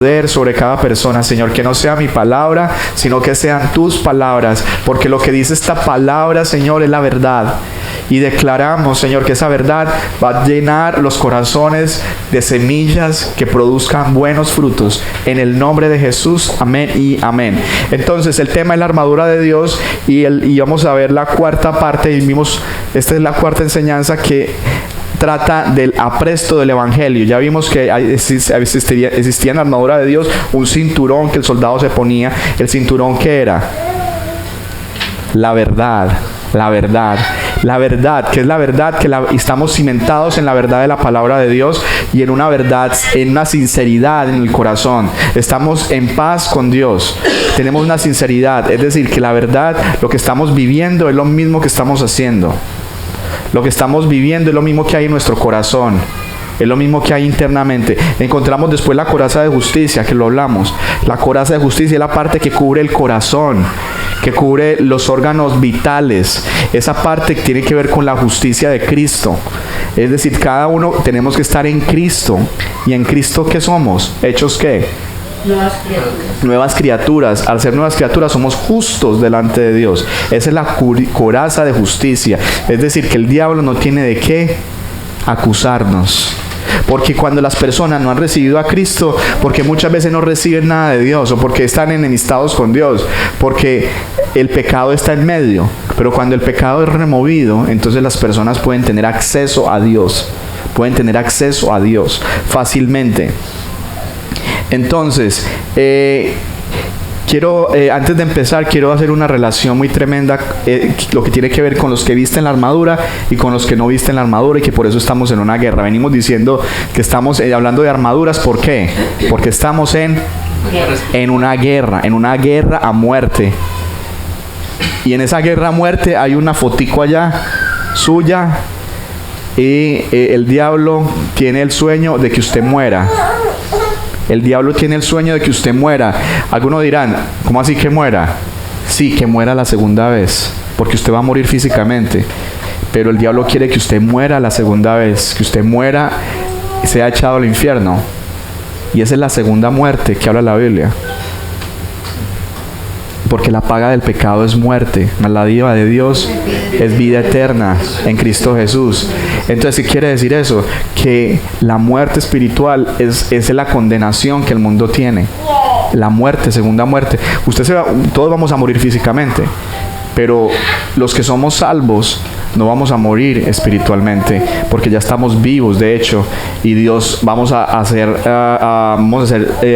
sobre cada persona, Señor, que no sea mi palabra, sino que sean tus palabras, porque lo que dice esta palabra, Señor, es la verdad. Y declaramos, Señor, que esa verdad va a llenar los corazones de semillas que produzcan buenos frutos. En el nombre de Jesús, amén y amén. Entonces, el tema es la armadura de Dios y vamos a ver la cuarta parte. Y vimos, esta es la cuarta enseñanza que trata del apresto del evangelio. Ya vimos que existía en la armadura de Dios un cinturón que el soldado se ponía. El cinturón, ¿qué era? La verdad. La verdad, ¿qué es la verdad? Que estamos cimentados en la verdad de la palabra de Dios y en una verdad, en una sinceridad en el corazón. Estamos en paz con Dios, tenemos una sinceridad, es decir, que la verdad, lo que estamos viviendo es lo mismo que estamos haciendo. Lo que estamos viviendo es lo mismo que hay en nuestro corazón. Es lo mismo que hay internamente. Encontramos después la coraza de justicia, que lo hablamos. La coraza de justicia es la parte que cubre el corazón, que cubre los órganos vitales. Esa parte que tiene que ver con la justicia de Cristo. Es decir, cada uno tenemos que estar en Cristo. ¿Y en Cristo qué somos? ¿Hechos qué? Nuevas criaturas. Al ser nuevas criaturas somos justos delante de Dios. Esa es la coraza de justicia. Es decir, que el diablo no tiene de qué acusarnos. Porque cuando las personas no han recibido a Cristo, porque muchas veces no reciben nada de Dios, o porque están enemistados con Dios, porque el pecado está en medio. Pero cuando el pecado es removido, entonces las personas pueden tener acceso a Dios. Pueden tener acceso a Dios fácilmente. Entonces, antes de empezar, quiero hacer una relación muy tremenda, lo que tiene que ver con los que visten la armadura y con los que no visten la armadura, y que por eso estamos en una guerra. Venimos diciendo que estamos hablando de armaduras. ¿Por qué? Porque estamos en una guerra a muerte. Y en esa guerra a muerte hay una fotico allá suya, y el diablo tiene el sueño de que usted muera. El diablo tiene el sueño de que usted muera. Algunos dirán, ¿cómo así que muera? Sí, que muera la segunda vez, porque usted va a morir físicamente. Pero el diablo quiere que usted muera la segunda vez, que usted muera y sea echado al infierno. Y esa es la segunda muerte que habla la Biblia. Porque la paga del pecado es muerte, mas la dádiva de Dios es vida eterna en Cristo Jesús. Entonces, ¿qué quiere decir eso? Que la muerte espiritual es la condenación que el mundo tiene. La muerte, segunda muerte. Todos vamos a morir físicamente, pero los que somos salvos no vamos a morir espiritualmente, porque ya estamos vivos, de hecho, y Dios vamos a ser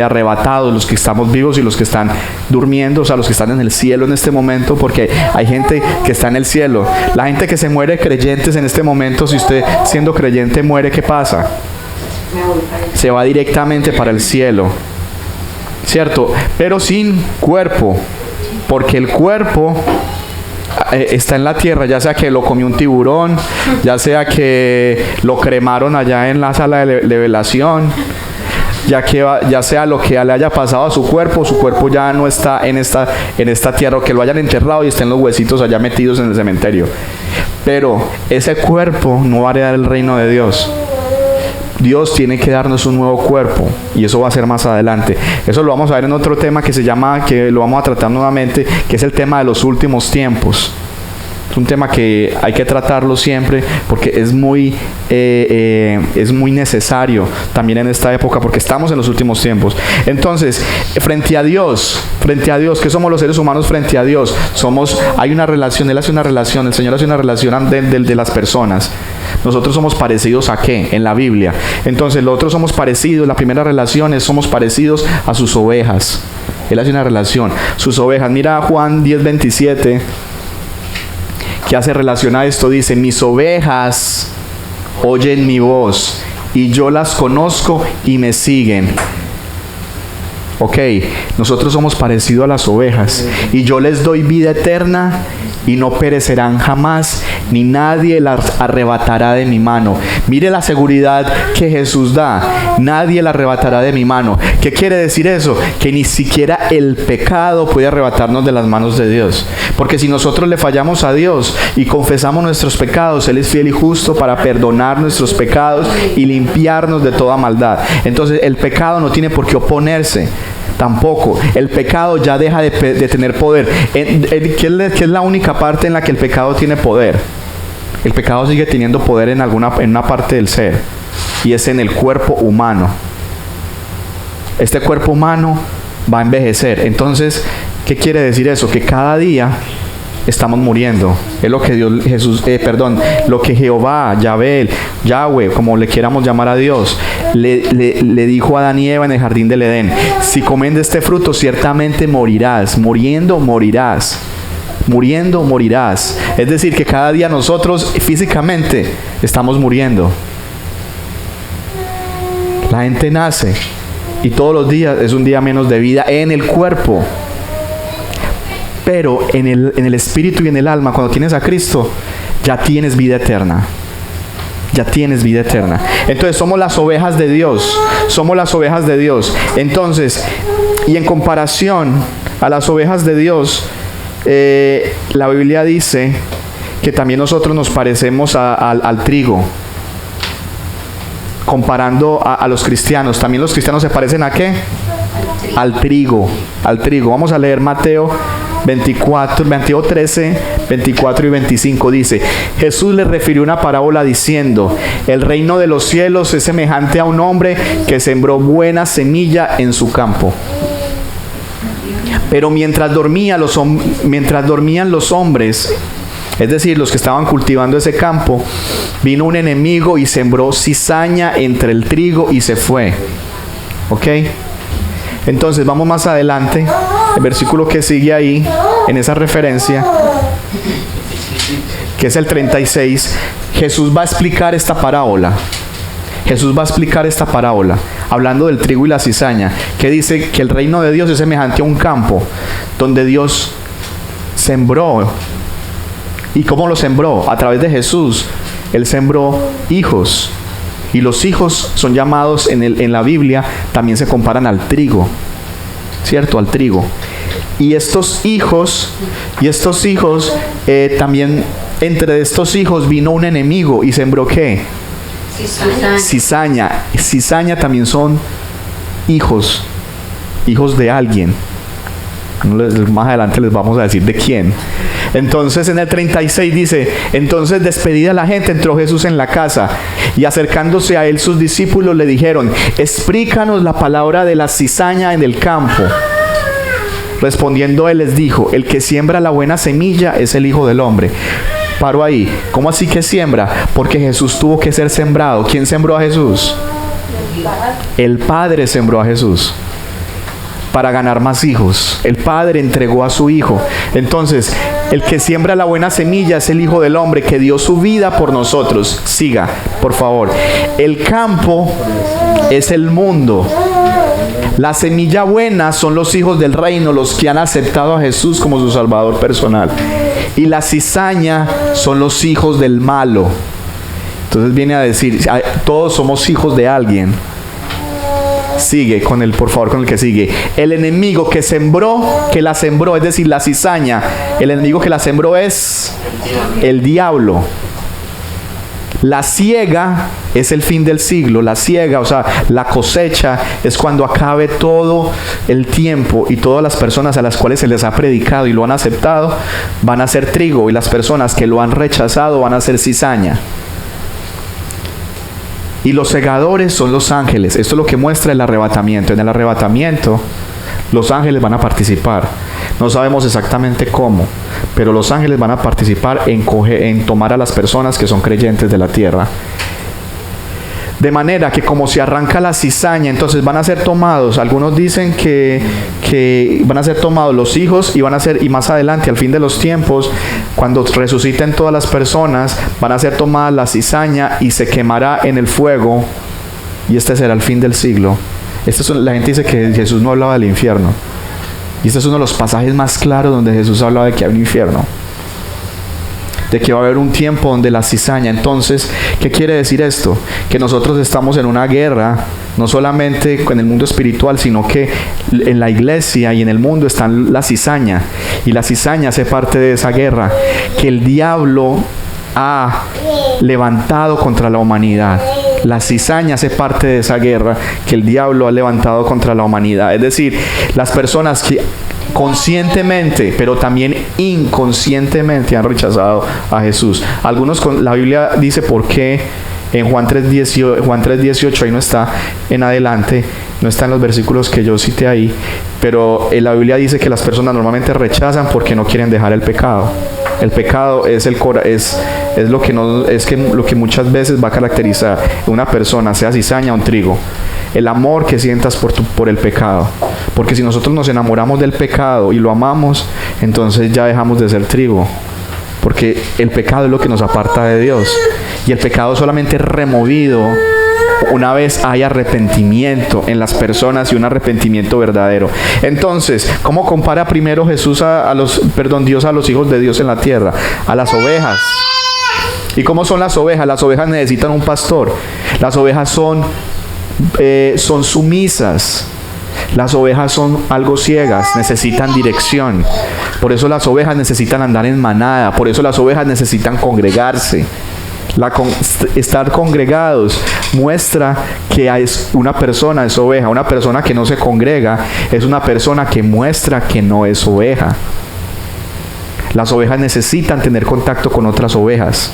arrebatados, los que estamos vivos y los que están durmiendo, o sea, los que están en el cielo en este momento, porque hay gente que está en el cielo. La gente que se muere creyentes en este momento, si usted siendo creyente muere, ¿qué pasa? Se va directamente para el cielo, ¿cierto? Pero sin cuerpo, porque el cuerpo está en la tierra, ya sea que lo comió un tiburón, ya sea que lo cremaron allá en la sala de velación, ya sea lo que le haya pasado a su cuerpo ya no está en esta tierra, o que lo hayan enterrado y estén los huesitos allá metidos en el cementerio. Pero ese cuerpo no va a heredar el reino de Dios. Dios tiene que darnos un nuevo cuerpo, y eso va a ser más adelante. Eso lo vamos a ver en otro tema que lo vamos a tratar nuevamente, que es el tema de los últimos tiempos. Es un tema que hay que tratarlo siempre, porque es muy necesario también en esta época, porque estamos en los últimos tiempos. Entonces, frente a Dios, ¿qué somos los seres humanos frente a Dios? Hay una relación, Él hace una relación, el Señor hace una relación de las personas. Nosotros somos parecidos ¿a qué? En la Biblia. Entonces, nosotros somos parecidos, la primera relación es somos parecidos a sus ovejas. Él hace una relación, sus ovejas. Mira Juan 10:27, que hace relación a esto, dice: mis ovejas oyen mi voz, y yo las conozco y me siguen. Ok, nosotros somos parecidos a las ovejas, y yo les doy vida eterna y no perecerán jamás, ni nadie la arrebatará de mi mano. Mire la seguridad que Jesús da. Nadie la arrebatará de mi mano. ¿Qué quiere decir eso? Que ni siquiera el pecado puede arrebatarnos de las manos de Dios. Porque si nosotros le fallamos a Dios y confesamos nuestros pecados, Él es fiel y justo para perdonar nuestros pecados y limpiarnos de toda maldad. Entonces el pecado no tiene por qué oponerse. Tampoco. El pecado ya deja de tener poder. ¿Qué es la única parte en la que el pecado tiene poder? El pecado sigue teniendo poder en una parte del ser, y es en el cuerpo humano. Este cuerpo humano va a envejecer. Entonces, ¿qué quiere decir eso? Que cada día estamos muriendo. Es lo que lo que Jehová, Yahweh, como le queramos llamar a Dios, le dijo a Adán y Eva en el jardín del Edén: si comen de este fruto, ciertamente morirás. Muriendo morirás. Muriendo morirás. Es decir, que cada día nosotros físicamente estamos muriendo. La gente nace y todos los días es un día menos de vida en el cuerpo. Pero en el espíritu y en el alma, cuando tienes a Cristo, ya tienes vida eterna. Ya tienes vida eterna. Entonces somos las ovejas de Dios. Somos las ovejas de Dios. Entonces, y en comparación a las ovejas de Dios, la Biblia dice que también nosotros nos parecemos al trigo. Comparando a los cristianos, también los cristianos se parecen ¿a qué? Al trigo. Al trigo. Vamos a leer Mateo 13, 24 y 25. Dice: Jesús le refirió una parábola diciendo: el reino de los cielos es semejante a un hombre que sembró buena semilla en su campo. Pero mientras dormían los hombres, es decir, los que estaban cultivando ese campo, vino un enemigo y sembró cizaña entre el trigo y se fue. ¿Ok? Entonces vamos más adelante, el versículo que sigue ahí, en esa referencia, que es el 36, Jesús va a explicar esta parábola. Jesús va a explicar esta parábola, hablando del trigo y la cizaña, que dice que el reino de Dios es semejante a un campo, donde Dios sembró. ¿Y cómo lo sembró? A través de Jesús. Él sembró hijos. Y los hijos son llamados en la Biblia, también se comparan al trigo, ¿cierto? Al trigo. Y estos hijos, también entre estos hijos vino un enemigo y sembró ¿qué? Cizaña. Cizaña también son hijos de alguien. Más adelante les vamos a decir de quién. Entonces en el 36 dice: entonces despedida la gente, entró Jesús en la casa, y acercándose a él sus discípulos le dijeron: explícanos la palabra de la cizaña en el campo. Respondiendo él les dijo: el que siembra la buena semilla es el Hijo del Hombre. Paro ahí. ¿Cómo así que siembra? Porque Jesús tuvo que ser sembrado. ¿Quién sembró a Jesús? El Padre sembró a Jesús para ganar más hijos. El Padre entregó a su Hijo. Entonces, el que siembra la buena semilla es el Hijo del Hombre, que dio su vida por nosotros. Siga, por favor. El campo es el mundo. La semilla buena son los hijos del reino, los que han aceptado a Jesús como su Salvador personal. Y la cizaña son los hijos del malo. Entonces viene a decir, todos somos hijos de alguien. Sigue por favor, con el que sigue. El enemigo que la sembró, es decir, la cizaña, el enemigo que la sembró es el diablo. La siega es el fin del siglo. La siega, o sea, la cosecha, es cuando acabe todo el tiempo y todas las personas a las cuales se les ha predicado y lo han aceptado van a ser trigo, y las personas que lo han rechazado van a ser cizaña. Y los segadores son los ángeles. Esto es lo que muestra el arrebatamiento. En el arrebatamiento, los ángeles van a participar. No sabemos exactamente cómo, pero los ángeles van a participar en tomar a las personas que son creyentes de la tierra. De manera que como se arranca la cizaña, entonces van a ser tomados. Algunos dicen que van a ser tomados los hijos, y más adelante, al fin de los tiempos, cuando resuciten todas las personas, van a ser tomadas la cizaña y se quemará en el fuego, y este será el fin del siglo. La gente dice que Jesús no hablaba del infierno, y este es uno de los pasajes más claros donde Jesús hablaba de que hay un infierno. de que va a haber un tiempo donde la cizaña. Entonces, ¿qué quiere decir esto? Que nosotros estamos en una guerra, no solamente en el mundo espiritual, sino que en la iglesia y en el mundo está la cizaña. Y la cizaña hace parte de esa guerra que el diablo ha levantado contra la humanidad. La cizaña hace parte de esa guerra que el diablo ha levantado contra la humanidad. Es decir, las personas que conscientemente, pero también inconscientemente han rechazado a Jesús. Algunos, la Biblia dice por qué en Juan 3:18, ahí no está en adelante, no está en los versículos que yo cité ahí, pero la Biblia dice que las personas normalmente rechazan porque no quieren dejar el pecado. El pecado es lo que muchas veces va a caracterizar una persona, sea cizaña o un trigo. El amor que sientas por el pecado. Porque si nosotros nos enamoramos del pecado y lo amamos, entonces ya dejamos de ser trigo. Porque el pecado es lo que nos aparta de Dios. Y el pecado solamente es removido una vez hay arrepentimiento en las personas y un arrepentimiento verdadero. Entonces, ¿cómo compara primero Dios a los hijos de Dios en la tierra? A las ovejas. ¿Y cómo son las ovejas? Las ovejas necesitan un pastor. Las ovejas son sumisas. Las ovejas son algo ciegas, necesitan dirección. Por eso las ovejas necesitan andar en manada. Por eso las ovejas necesitan congregarse. Estar congregados muestra que una persona es oveja. Una persona que no se congrega es una persona que muestra que no es oveja. Las ovejas necesitan tener contacto con otras ovejas.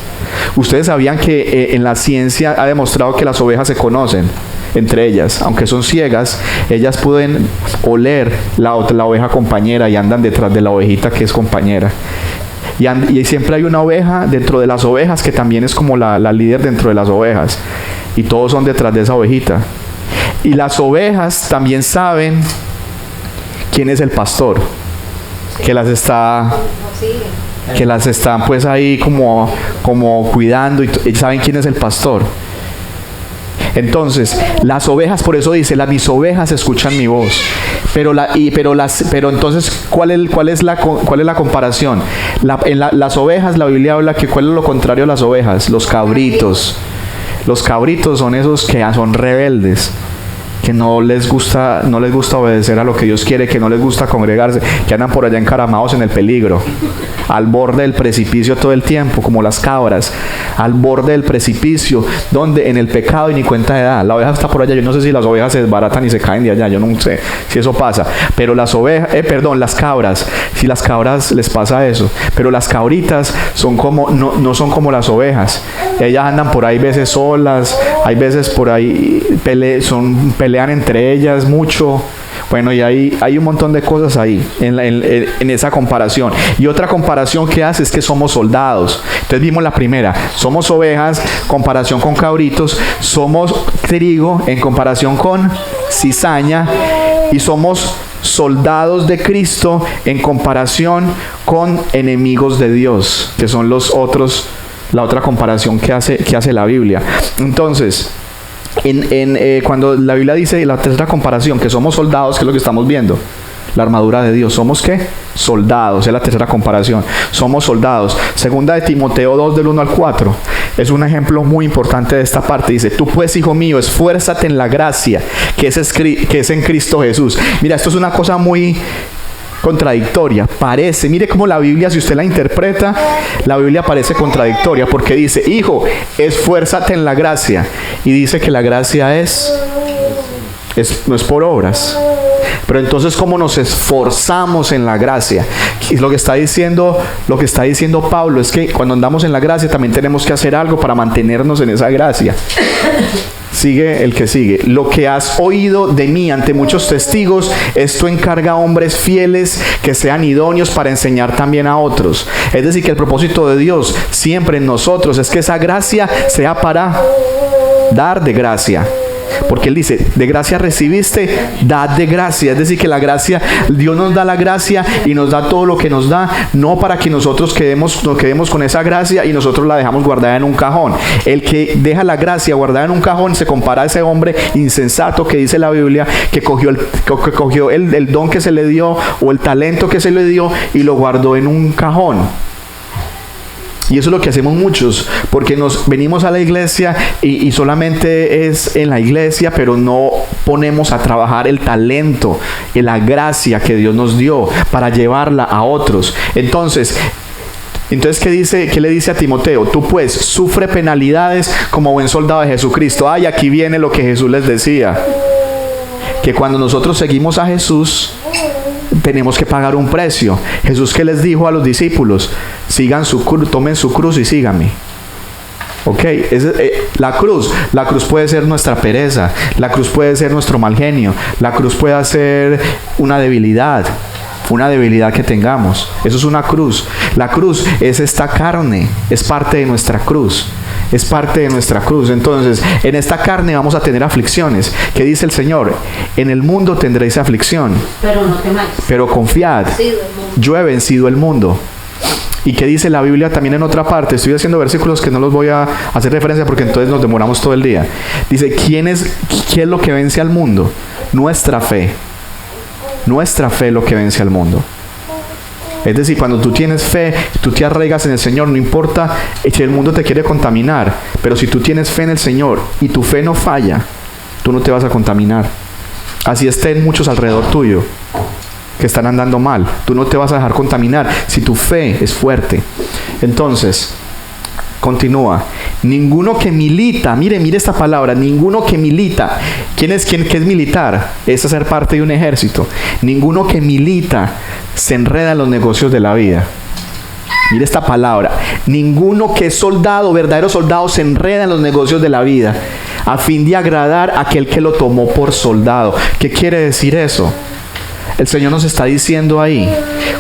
Ustedes sabían que en la ciencia ha demostrado que las ovejas se conocen entre ellas, aunque son ciegas, ellas pueden oler la oveja compañera y andan detrás de la ovejita que es compañera. Y siempre hay una oveja dentro de las ovejas que también es como la líder dentro de las ovejas. Y todos son detrás de esa ovejita. Y las ovejas también saben quién es el pastor. Que las están pues ahí como cuidando y saben quién es el pastor. Entonces, las ovejas, por eso dice, mis ovejas escuchan mi voz. Pero entonces, ¿cuál es la comparación? Las ovejas, la Biblia habla que ¿cuál es lo contrario a las ovejas? Los cabritos. Los cabritos son esos que son rebeldes, que no les gusta obedecer a lo que Dios quiere, que no les gusta congregarse, que andan por allá encaramados en el peligro, al borde del precipicio todo el tiempo, como las cabras, al borde del precipicio, donde en el pecado y ni cuenta de da. La oveja está por allá. Yo no sé si las ovejas se desbaratan y se caen de allá, yo no sé si eso pasa, pero las cabras, si las cabras les pasa eso, pero las cabritas no son como las ovejas. Ellas andan por ahí veces solas, hay veces por ahí pelean entre ellas mucho. Bueno, y hay un montón de cosas ahí en esa comparación. Y otra comparación que hace es que somos soldados. Entonces vimos la primera, somos ovejas, comparación con cabritos, somos trigo en comparación con cizaña, y somos soldados de Cristo en comparación con enemigos de Dios, que son la otra comparación que hace la Biblia. Entonces, cuando la Biblia dice la tercera comparación, que somos soldados, ¿qué es lo que estamos viendo? La armadura de Dios. ¿Somos qué? Soldados, es la tercera comparación. Somos soldados. Segunda de Timoteo 2, del 1 al 4. Es un ejemplo muy importante de esta parte. Dice, tú pues, hijo mío, esfuérzate en la gracia que es en Cristo Jesús. Mira, esto es una cosa muy contradictoria, mire cómo la Biblia, si usted la interpreta, la Biblia parece contradictoria, porque dice, hijo, esfuérzate en la gracia, y dice que la gracia no es por obras. Pero entonces, ¿cómo nos esforzamos en la gracia? Y lo que está diciendo Pablo es que cuando andamos en la gracia también tenemos que hacer algo para mantenernos en esa gracia. Sigue el que sigue. Lo que has oído de mí ante muchos testigos, esto encarga a hombres fieles que sean idóneos para enseñar también a otros. Es decir, que el propósito de Dios siempre en nosotros es que esa gracia sea para dar de gracia. Porque Él dice, de gracia recibiste, dad de gracia. Es decir, que la gracia, Dios nos da la gracia y nos da todo lo que nos da, no para que nosotros nos quedemos con esa gracia y nosotros la dejamos guardada en un cajón. El que deja la gracia guardada en un cajón se compara a ese hombre insensato que dice la Biblia, que cogió el don que se le dio o el talento que se le dio y lo guardó en un cajón. Y eso es lo que hacemos muchos, porque nos venimos a la iglesia y solamente es en la iglesia, pero no ponemos a trabajar el talento y la gracia que Dios nos dio para llevarla a otros. Entonces, ¿qué le dice a Timoteo? Tú pues sufre penalidades como buen soldado de Jesucristo. Ay, aquí viene lo que Jesús les decía, que cuando nosotros seguimos a Jesús tenemos que pagar un precio. Jesús, ¿qué les dijo a los discípulos? Sigan su cruz, tomen su cruz y síganme. Ok, la cruz puede ser nuestra pereza, la cruz puede ser nuestro mal genio, la cruz puede ser una debilidad que tengamos. Eso es una cruz. La cruz es esta carne, es parte de nuestra cruz. Es parte de nuestra cruz. Entonces, en esta carne vamos a tener aflicciones. ¿Qué dice el Señor? En el mundo tendréis aflicción, pero no temáis. Pero confiad, yo he vencido el mundo. ¿Y qué dice la Biblia también en otra parte? Estoy haciendo versículos que no los voy a hacer referencia porque entonces nos demoramos todo el día. Dice, ¿qué es lo que vence al mundo? Nuestra fe. Nuestra fe es lo que vence al mundo. Es decir, cuando tú tienes fe, tú te arraigas en el Señor, no importa si el mundo te quiere contaminar, pero si tú tienes fe en el Señor y tu fe no falla, tú no te vas a contaminar. Así estén muchos alrededor tuyo que están andando mal, tú no te vas a dejar contaminar si tu fe es fuerte. Entonces, continúa. Ninguno que milita, mire esta palabra, ninguno que milita. ¿Qué es militar? Es hacer parte de un ejército. Ninguno que milita se enreda en los negocios de la vida. Mire esta palabra. Ninguno que es soldado, verdadero soldado, se enreda en los negocios de la vida, a fin de agradar a aquel que lo tomó por soldado. ¿Qué quiere decir eso? El Señor nos está diciendo ahí,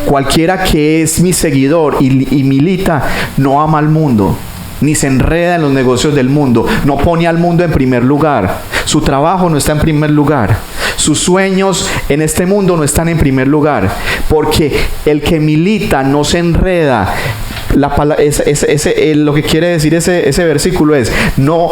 cualquiera que es mi seguidor y milita, no ama al mundo, ni se enreda en los negocios del mundo, no pone al mundo en primer lugar. Su trabajo no está en primer lugar. Sus sueños en este mundo no están en primer lugar. Porque el que milita no se enreda. Lo que quiere decir ese versículo es, no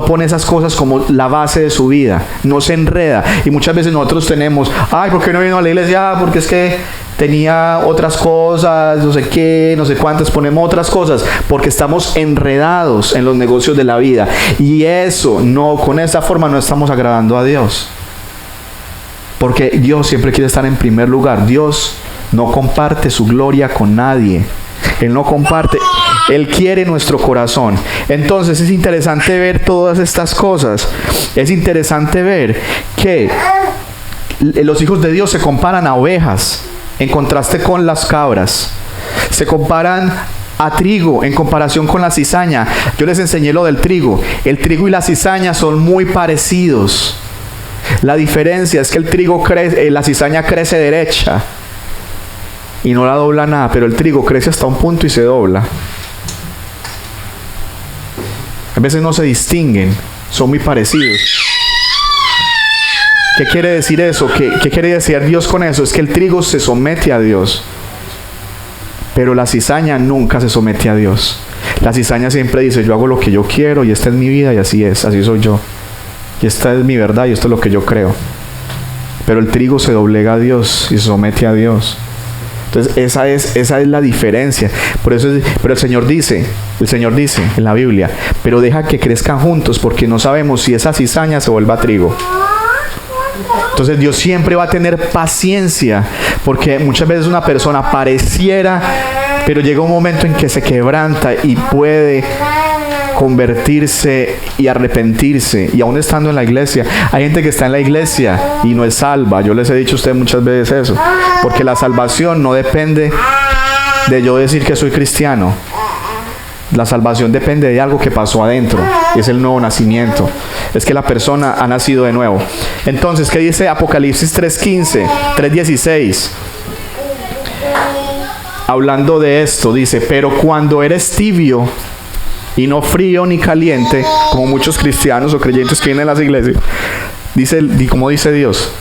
pone esas cosas como la base de su vida. No se enreda. Y muchas veces nosotros tenemos, ay, ¿por qué no vino a la iglesia? Porque es que tenía otras cosas, no sé qué, no sé cuántas, ponemos otras cosas, porque estamos enredados en los negocios de la vida. Y eso, con esa forma no estamos agradando a Dios. Porque Dios siempre quiere estar en primer lugar. Dios no comparte su gloria con nadie. Él no comparte. Él quiere nuestro corazón. Entonces es interesante ver todas estas cosas. Es interesante ver que los hijos de Dios se comparan a ovejas en contraste con las cabras. Se comparan a trigo en comparación con la cizaña. Yo les enseñé lo del trigo. El trigo y la cizaña son muy parecidos. La diferencia es que el trigo crece, la cizaña crece derecha y no la dobla nada, pero el trigo crece hasta un punto y se dobla. A veces no se distinguen, son muy parecidos. ¿Qué quiere decir eso? ¿Qué quiere decir Dios con eso? Es que el trigo se somete a Dios, pero la cizaña nunca se somete a Dios. La cizaña siempre dice, yo hago lo que yo quiero y esta es mi vida y así es, así soy yo. Y esta es mi verdad y esto es lo que yo creo. Pero el trigo se doblega a Dios y se somete a Dios. Entonces esa es la diferencia. Pero el Señor dice en la Biblia, pero deja que crezcan juntos porque no sabemos si esa cizaña se vuelva trigo. Entonces Dios siempre va a tener paciencia, porque muchas veces una persona pareciera, pero llega un momento en que se quebranta y puede convertirse y arrepentirse. Y aún estando en la iglesia, hay gente que está en la iglesia y no es salva. Yo les he dicho a ustedes muchas veces eso, porque la salvación no depende de yo decir que soy cristiano. La salvación depende de algo que pasó adentro, es el nuevo nacimiento, es que la persona ha nacido de nuevo. Entonces, ¿qué dice Apocalipsis 3:15, 3:16? Hablando de esto, dice, pero cuando eres tibio y no frío ni caliente, como muchos cristianos o creyentes que vienen a las iglesias, dice, como dice Dios,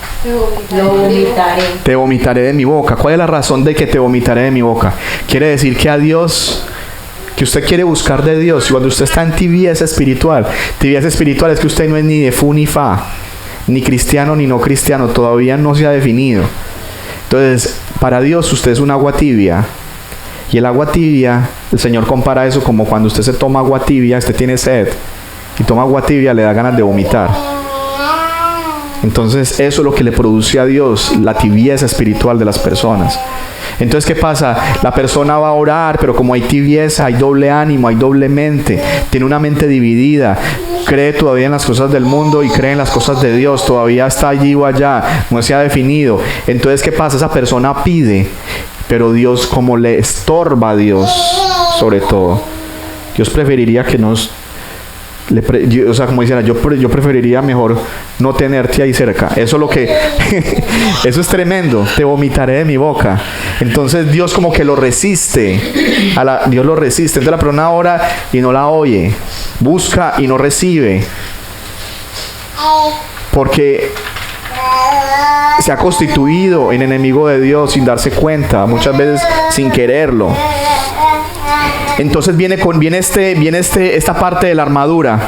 te vomitaré de mi boca. ¿Cuál es la razón de que te vomitaré de mi boca? Quiere decir que a Dios, que usted quiere buscar de Dios, y cuando usted está en tibieza espiritual es que usted no es ni de fu ni fa, ni cristiano ni no cristiano, todavía no se ha definido. Entonces, para Dios usted es un agua tibia, Y el agua tibia, el Señor compara eso como cuando usted se toma agua tibia, usted tiene sed, y toma agua tibia, le da ganas de vomitar. Entonces eso es lo que le produce a Dios, la tibieza espiritual de las personas. Entonces, ¿qué pasa? La persona va a orar, pero como hay tibieza, hay doble ánimo, hay doble mente, tiene una mente dividida, cree todavía en las cosas del mundo y cree en las cosas de Dios, todavía está allí o allá, no se ha definido. Entonces, ¿qué pasa? Esa persona pide, pero Dios, como le estorba a Dios, sobre todo, Dios preferiría que nos... o sea, como dijera, yo preferiría mejor no tenerte ahí cerca. Eso es lo que eso es tremendo. Te vomitaré de mi boca. Entonces Dios como que lo resiste. Dios lo resiste. Entonces la persona ora y no la oye, busca y no recibe, porque se ha constituido en enemigo de Dios sin darse cuenta, muchas veces sin quererlo. Entonces viene esta parte de la armadura,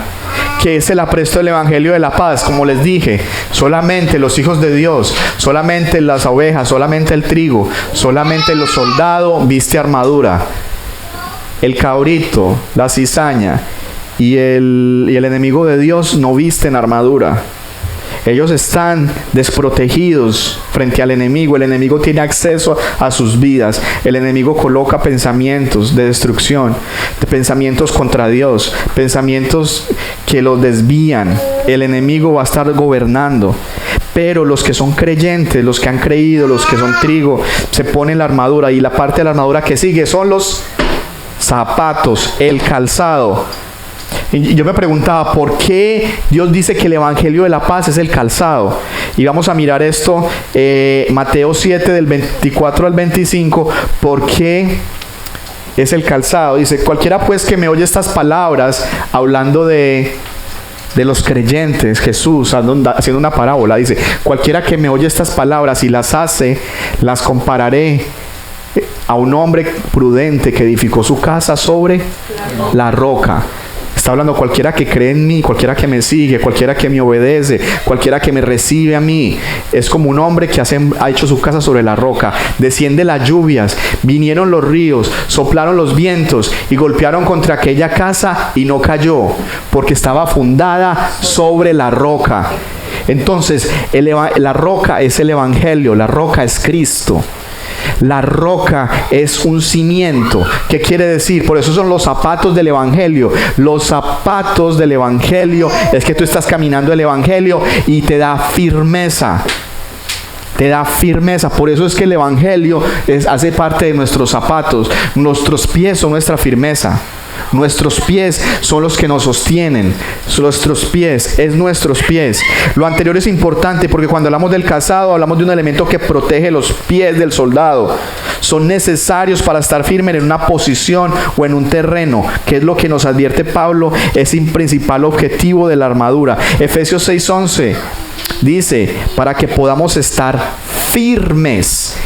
que es el apresto del Evangelio de la paz. Como les dije, solamente los hijos de Dios, solamente las ovejas, solamente el trigo, solamente los soldados viste armadura. El cabrito, la cizaña y el enemigo de Dios no visten armadura. Ellos están desprotegidos frente al enemigo. El enemigo tiene acceso a sus vidas. El enemigo coloca pensamientos de destrucción, de pensamientos contra Dios, pensamientos que los desvían. El enemigo va a estar gobernando. Pero los que son creyentes, los que han creído, los que son trigo, se ponen la armadura. Y la parte de la armadura que sigue son los zapatos, el calzado. Y yo me preguntaba, ¿por qué Dios dice que el Evangelio de la paz es el calzado? Y vamos a mirar esto, Mateo 7 del 24 al 25, ¿por qué es el calzado? Dice, cualquiera pues que me oye estas palabras, hablando de los creyentes, Jesús haciendo una parábola, dice, cualquiera que me oye estas palabras y las hace, las compararé a un hombre prudente que edificó su casa sobre la roca. Está hablando cualquiera que cree en mí, cualquiera que me sigue, cualquiera que me obedece, cualquiera que me recibe a mí. Es como un hombre que ha hecho su casa sobre la roca. Desciende las lluvias, vinieron los ríos, soplaron los vientos y golpearon contra aquella casa y no cayó, porque estaba fundada sobre la roca. Entonces, la roca es el Evangelio, la roca es Cristo. La roca es un cimiento. ¿Qué quiere decir? Por eso son los zapatos del Evangelio. Los zapatos del Evangelio es que tú estás caminando el Evangelio y te da firmeza. Te da firmeza. Por eso es que el Evangelio hace parte de nuestros zapatos. Nuestros pies son nuestra firmeza. Nuestros pies son los que nos sostienen. Nuestros pies, es nuestros pies. Lo anterior es importante porque cuando hablamos del calzado, hablamos de un elemento que protege los pies del soldado. Son necesarios para estar firmes en una posición o en un terreno, que es lo que nos advierte Pablo, es el principal objetivo de la armadura. Efesios 6:11 dice, para que podamos estar firmes,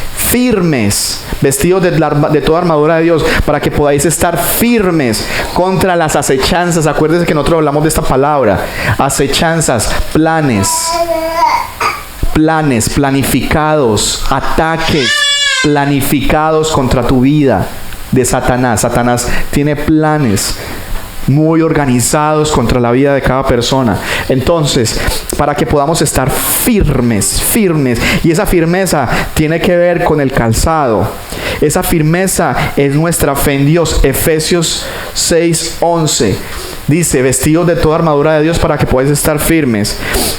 vestidos de toda armadura de Dios, para que podáis estar firmes contra las acechanzas. Acuérdense que nosotros hablamos de esta palabra, acechanzas, planificados, ataques planificados contra tu vida de Satanás. Satanás tiene planes muy organizados contra la vida de cada persona. Entonces, para que podamos estar firmes, y esa firmeza tiene que ver con el calzado. Esa firmeza es nuestra fe en Dios. Efesios 6:11 dice, vestidos de toda armadura de Dios para que podáis estar firmes.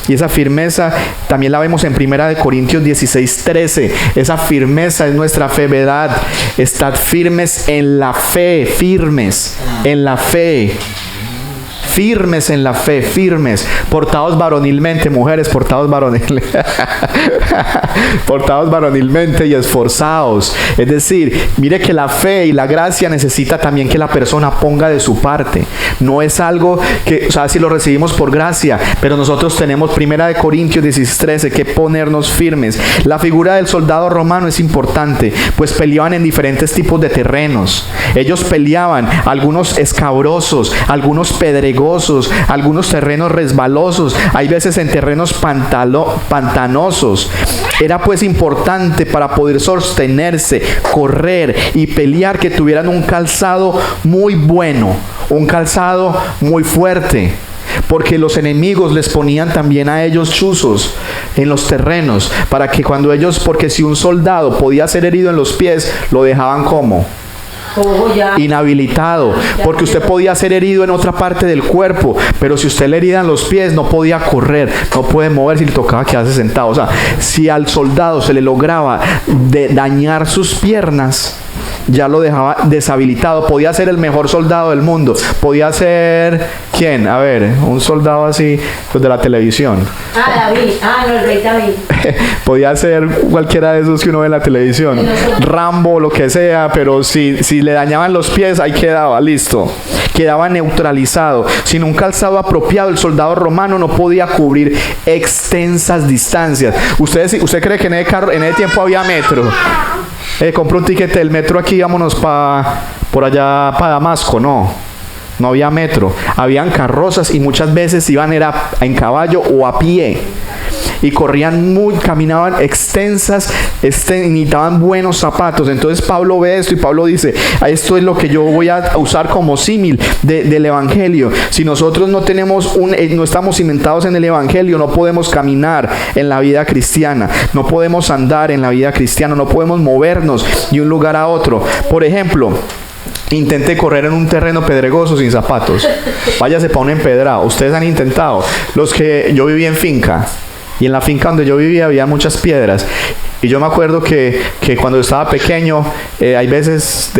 Y esa firmeza también la vemos en 1 Corintios 16:13. Esa firmeza es nuestra fe, ¿verdad? Estad firmes en la fe, firmes en la fe. Firmes en la fe, firmes. Portados varonilmente, mujeres, portados varonilmente y esforzados. Es decir, mire que la fe y la gracia necesita también que la persona ponga de su parte. No es algo que, o sea, si lo recibimos por gracia, pero nosotros tenemos 1 Corintios 16:13 que ponernos firmes. La figura del soldado romano es importante, pues peleaban en diferentes tipos de terrenos. Ellos peleaban, algunos escabrosos, algunos pedregosos, pedregosos, algunos terrenos resbalosos, hay veces en terrenos pantanosos. Era pues importante para poder sostenerse, correr y pelear que tuvieran un calzado muy bueno, un calzado muy fuerte. Porque los enemigos les ponían también a ellos chuzos en los terrenos, para que cuando ellos, porque si un soldado podía ser herido en los pies, lo dejaban como inhabilitado, porque usted podía ser herido en otra parte del cuerpo, pero si usted le herida en los pies, no podía correr, no puede moverse y le tocaba quedarse sentado. O sea, si al soldado se le lograba dañar sus piernas, ya lo dejaba deshabilitado. Podía ser el mejor soldado del mundo, podía ser, ¿quién? A ver, un soldado así, los de la televisión. David, no, el rey David. Podía ser cualquiera de esos que uno ve en la televisión, Rambo, lo que sea, pero si le dañaban los pies, ahí quedaba, listo, quedaba neutralizado. Sin un calzado apropiado, el soldado romano no podía cubrir extensas distancias. ¿Usted cree que en ese tiempo había metro? Compré un tiquete del metro aquí, vámonos por allá para Damasco. No había metro, habían carrozas y muchas veces iban en caballo o a pie y caminaban extensas, necesitaban buenos zapatos. Entonces Pablo ve esto y Pablo dice: esto es lo que yo voy a usar como símil del evangelio. Si nosotros no estamos cimentados en el evangelio, no podemos caminar en la vida cristiana, no podemos andar en la vida cristiana, no podemos movernos de un lugar a otro. Por ejemplo, intente correr en un terreno pedregoso sin zapatos, váyase para un empedrado. Ustedes han intentado. Yo viví en finca, y en la finca donde yo vivía había muchas piedras, y yo me acuerdo que cuando estaba pequeño, hay veces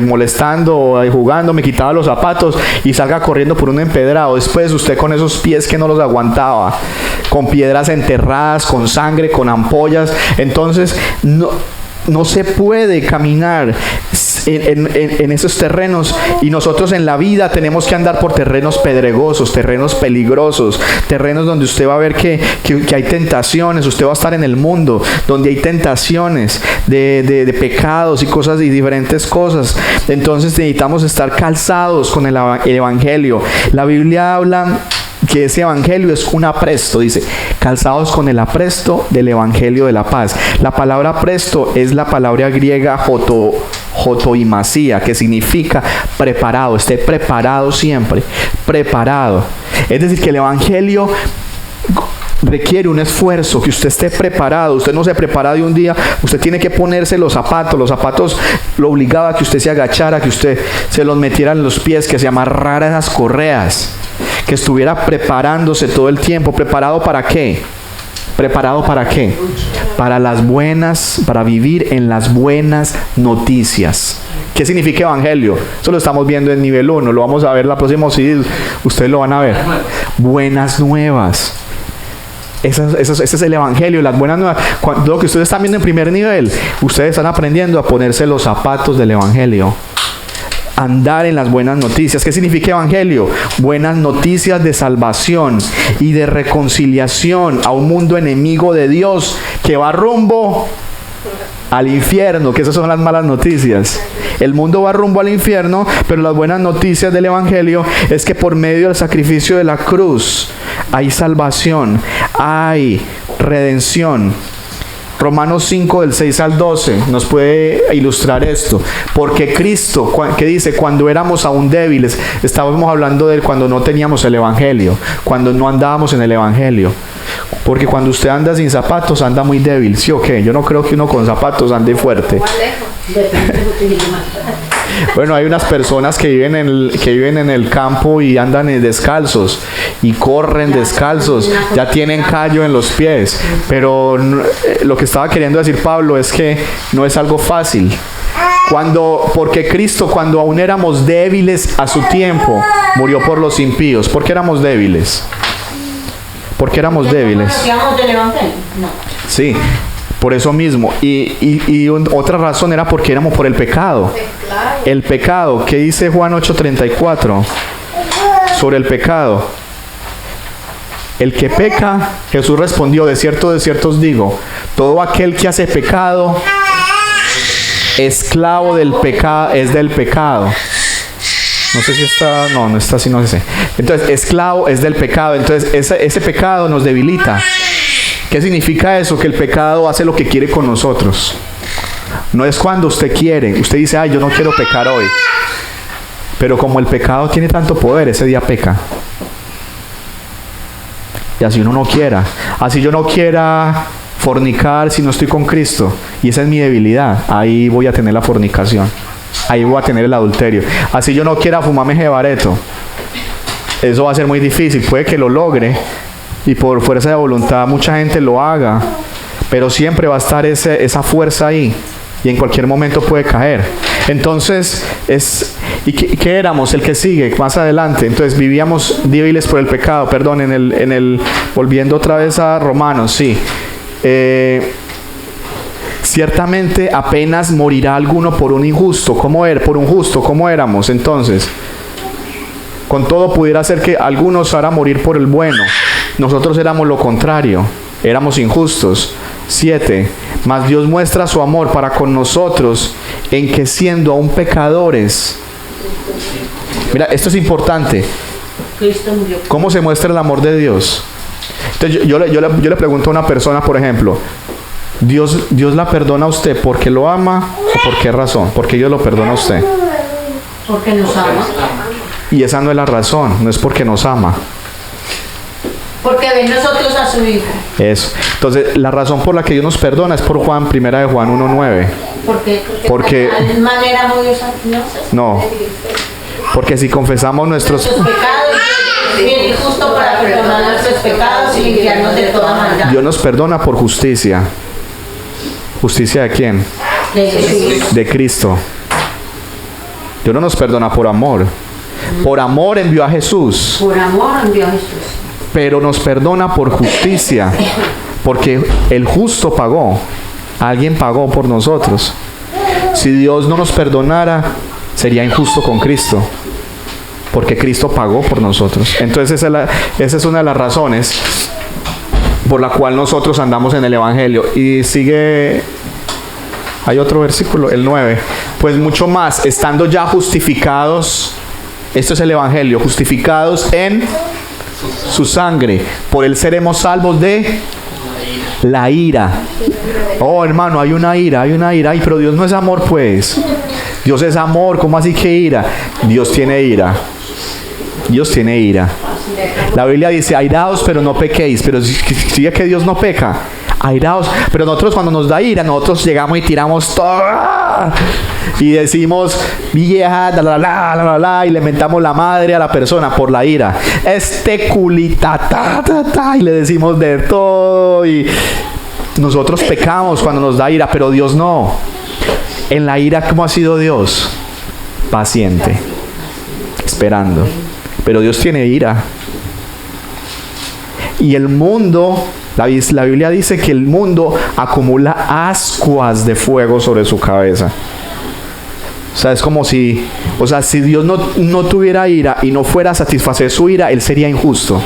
molestando o jugando, me quitaba los zapatos y salga corriendo por un empedrado. Después usted con esos pies que no los aguantaba, con piedras enterradas, con sangre, con ampollas, entonces no se puede caminar en esos terrenos. Y nosotros en la vida tenemos que andar por terrenos pedregosos, terrenos peligrosos, terrenos donde usted va a ver que hay tentaciones. Usted va a estar en el mundo donde hay tentaciones de pecados y cosas y diferentes cosas. Entonces necesitamos estar calzados con el evangelio. La Biblia habla que ese evangelio es un apresto, dice: calzados con el apresto del evangelio de la paz. La palabra apresto es la palabra griega jotoimasía, que significa preparado. Esté preparado siempre, preparado. Es decir, que el evangelio requiere un esfuerzo, que usted esté preparado. Usted no se prepara de un día, usted tiene que ponerse los zapatos lo obligaba a que usted se agachara, que usted se los metiera en los pies, que se amarrara esas correas, que estuviera preparándose todo el tiempo. ¿Preparado para qué? ¿Preparado para qué? Para vivir en las buenas noticias. ¿Qué significa evangelio? Eso lo estamos viendo en nivel 1, lo vamos a ver la próxima CD, ustedes lo van a ver. Buenas nuevas. Ese es el evangelio, las buenas nuevas. Lo que ustedes están viendo en primer nivel, ustedes están aprendiendo a ponerse los zapatos del evangelio, andar en las buenas noticias. ¿Qué significa evangelio? Buenas noticias de salvación y de reconciliación a un mundo enemigo de Dios que va rumbo al infierno, que esas son las malas noticias. El mundo va rumbo al infierno, pero las buenas noticias del evangelio es que por medio del sacrificio de la cruz hay salvación, hay redención. Romanos 5 del 6 al 12 nos puede ilustrar esto. Porque Cristo, que dice, cuando éramos aún débiles, estábamos hablando de cuando no teníamos el evangelio, cuando no andábamos en el evangelio. Porque cuando usted anda sin zapatos, anda muy débil, ¿sí o qué? Yo no creo que uno con zapatos ande fuerte. Bueno, hay unas personas que viven en el campo y andan descalzos y corren descalzos, ya tienen callo en los pies. Pero lo que estaba queriendo decir Pablo es que no es algo fácil. Porque Cristo, cuando aún éramos débiles a su tiempo, murió por los impíos. ¿Por qué éramos débiles? ¿Por qué éramos débiles? No. Sí, por eso mismo. Y otra razón era porque éramos por el pecado. El pecado, ¿qué dice Juan 8:34? Sobre el pecado. El que peca, Jesús respondió: de cierto os digo, todo aquel que hace pecado, esclavo del pecado, es del pecado. No sé si está, no está así, no sé. Entonces, esclavo es del pecado. Entonces, ese pecado nos debilita. ¿Qué significa eso? Que el pecado hace lo que quiere con nosotros. No es cuando usted quiere. Usted dice, ay, yo no quiero pecar hoy. Pero como el pecado tiene tanto poder, ese día peca. Y así uno no quiera. Así yo no quiera fornicar si no estoy con Cristo. Y esa es mi debilidad. Ahí voy a tener la fornicación. Ahí voy a tener el adulterio. Así yo no quiera fumarme jebareto. Eso va a ser muy difícil. Puede que lo logre. Y por fuerza de voluntad mucha gente lo haga. Pero siempre va a estar esa fuerza ahí. Y en cualquier momento puede caer. Entonces, ¿y qué éramos? El que sigue, más adelante. Entonces, vivíamos débiles por el pecado. Perdón, volviendo otra vez a Romanos, sí. Ciertamente apenas morirá alguno por un injusto. ¿Cómo era? Por un justo, ¿cómo éramos entonces? Con todo pudiera ser que algunos hará morir por el bueno. Nosotros éramos lo contrario. Éramos injustos. 7. Mas Dios muestra su amor para con nosotros en que siendo aún pecadores. Mira, esto es importante. ¿Cómo se muestra el amor de Dios? Entonces yo le pregunto a una persona, por ejemplo, ¿Dios la perdona a usted porque lo ama o por qué razón? Porque Dios lo perdona a usted. Porque nos ama. Y esa no es la razón, no es porque nos ama. Porque ve nosotros a su Hijo. Eso. Entonces, la razón por la que Dios nos perdona es por primera de Juan 1:9. Porque de manera muy no. Porque si confesamos nuestros pecados, viene justo para perdonar nuestros pecados y limpiarnos de toda maldad. Dios nos perdona por justicia. ¿Justicia de quién? De Cristo. Dios no nos perdona por amor. Por amor envió a Jesús. Por amor envió a Jesús. Pero nos perdona por justicia, porque el justo pagó. Alguien pagó por nosotros. Si Dios no nos perdonara, sería injusto con Cristo, porque Cristo pagó por nosotros. Entonces esa es una de las razones por la cual nosotros andamos en el Evangelio. Y sigue, hay otro versículo, el 9. Pues mucho más, estando ya justificados, esto es el Evangelio, justificados en su sangre, por él seremos salvos de la ira. Oh, hermano, hay una ira. Ay, pero Dios no es amor, pues. Dios es amor. ¿Cómo así que ira? Dios tiene ira. La Biblia dice, airaos, pero no pequéis. Pero sigue que Dios no peca. Airaos. Pero nosotros cuando nos da ira, nosotros llegamos y tiramos todo. Y decimos, vieja, y le mentamos la madre a la persona por la ira. Culita, y le decimos de todo. Y nosotros pecamos cuando nos da ira, pero Dios no. En la ira, ¿cómo ha sido Dios? Paciente, esperando. Pero Dios tiene ira. Y el mundo, la Biblia dice que el mundo acumula ascuas de fuego sobre su cabeza. O sea, es como si Dios no tuviera ira y no fuera a satisfacer su ira, Él sería injusto.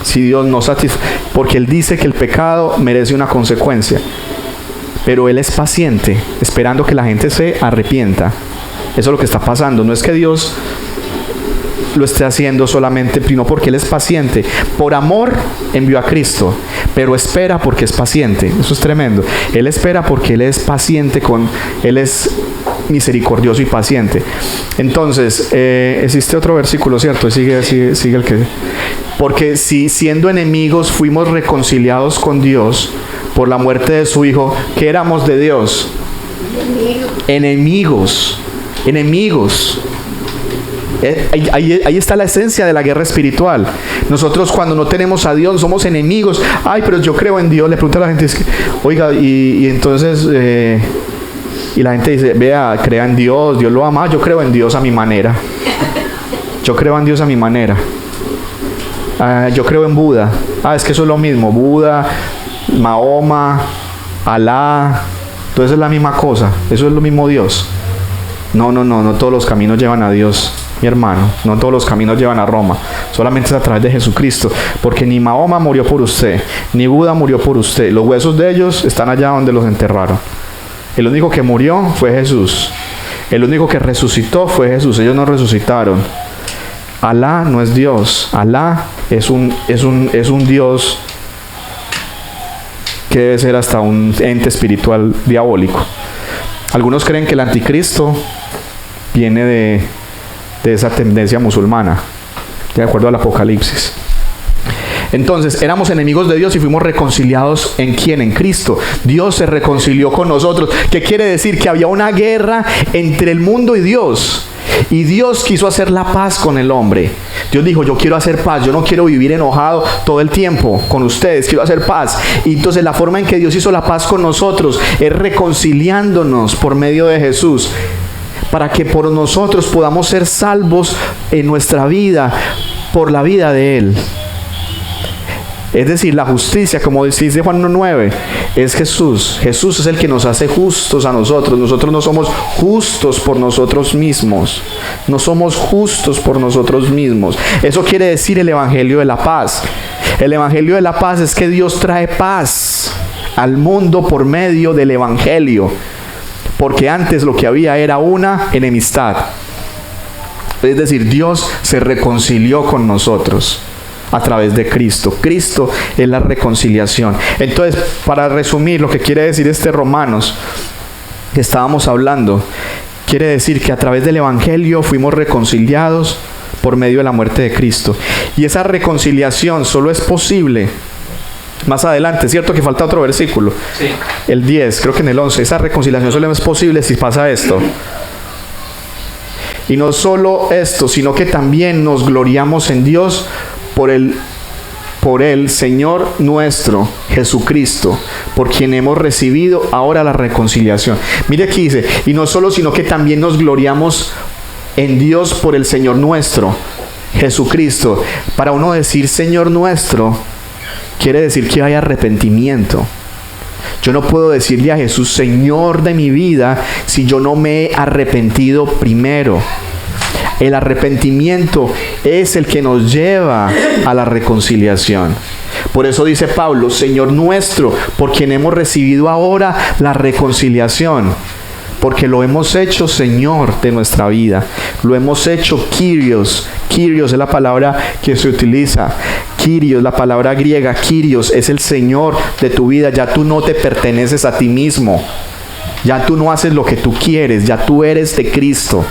Si Dios no satisface, porque Él dice que el pecado merece una consecuencia. Pero Él es paciente, esperando que la gente se arrepienta. Eso es lo que está pasando. No es que Dios lo esté haciendo solamente, sino porque Él es paciente. Por amor envió a Cristo, pero espera porque es paciente. Eso es tremendo. Él espera porque Él es paciente Él es misericordioso y paciente. Entonces, existe otro versículo, ¿cierto? Sigue el que... Porque si siendo enemigos fuimos reconciliados con Dios por la muerte de su Hijo, ¿qué éramos de Dios? Enemigos. Ahí está la esencia de la guerra espiritual. Nosotros cuando no tenemos a Dios somos enemigos. Ay, pero yo creo en Dios. Le pregunta a la gente, oiga, y entonces y la gente dice, vea, crea en Dios, Dios lo ama. Yo creo en Dios a mi manera. Yo creo en Buda. Es que eso es lo mismo. Buda, Mahoma, Alá, todo eso es la misma cosa. Eso es lo mismo Dios. No todos los caminos llevan a Dios, mi hermano. No todos los caminos llevan a Roma. Solamente es a través de Jesucristo. Porque ni Mahoma murió por usted, ni Buda murió por usted. Los huesos de ellos están allá donde los enterraron. El único que murió fue Jesús. El único que resucitó fue Jesús. Ellos no resucitaron. Alá no es Dios. Alá es un Dios que debe ser hasta un ente espiritual diabólico. Algunos creen que el anticristo viene de esa tendencia musulmana, de acuerdo al Apocalipsis. Entonces, éramos enemigos de Dios y fuimos reconciliados ¿en quién? En Cristo. Dios se reconcilió con nosotros. ¿Qué quiere decir? Que había una guerra entre el mundo y Dios. Y Dios quiso hacer la paz con el hombre. Dios dijo, yo quiero hacer paz, yo no quiero vivir enojado todo el tiempo con ustedes, quiero hacer paz. Y entonces la forma en que Dios hizo la paz con nosotros es reconciliándonos por medio de Jesús, para que por nosotros podamos ser salvos en nuestra vida por la vida de Él. Es decir, la justicia, como dice Juan 1:9, es Jesús. Jesús es el que nos hace justos a nosotros. Nosotros no somos justos por nosotros mismos. No somos justos por nosotros mismos. Eso quiere decir el Evangelio de la paz. El Evangelio de la paz es que Dios trae paz al mundo por medio del Evangelio. Porque antes lo que había era una enemistad. Es decir, Dios se reconcilió con nosotros a través de Cristo. Cristo es la reconciliación. Entonces, para resumir lo que quiere decir este Romanos que estábamos hablando, quiere decir que a través del Evangelio fuimos reconciliados por medio de la muerte de Cristo. Y esa reconciliación solo es posible más adelante, ¿cierto? Que falta otro versículo. Sí. El 10, creo que en el 11. Esa reconciliación solo es posible si pasa esto. Y no solo esto, sino que también nos gloriamos en Dios por el Señor nuestro Jesucristo, por quien hemos recibido ahora la reconciliación. Mire aquí dice, y no solo, sino que también nos gloriamos en Dios por el Señor nuestro Jesucristo. Para uno decir Señor nuestro, quiere decir que hay arrepentimiento. Yo no puedo decirle a Jesús Señor de mi vida si yo no me he arrepentido primero. El arrepentimiento es el que nos lleva a la reconciliación. Por eso dice Pablo, Señor nuestro, por quien hemos recibido ahora la reconciliación. Porque lo hemos hecho Señor de nuestra vida. Lo hemos hecho Kyrios. Kyrios es la palabra que se utiliza. Kyrios, la palabra griega, Kyrios, es el Señor de tu vida. Ya tú no te perteneces a ti mismo. Ya tú no haces lo que tú quieres. Ya tú eres de Cristo.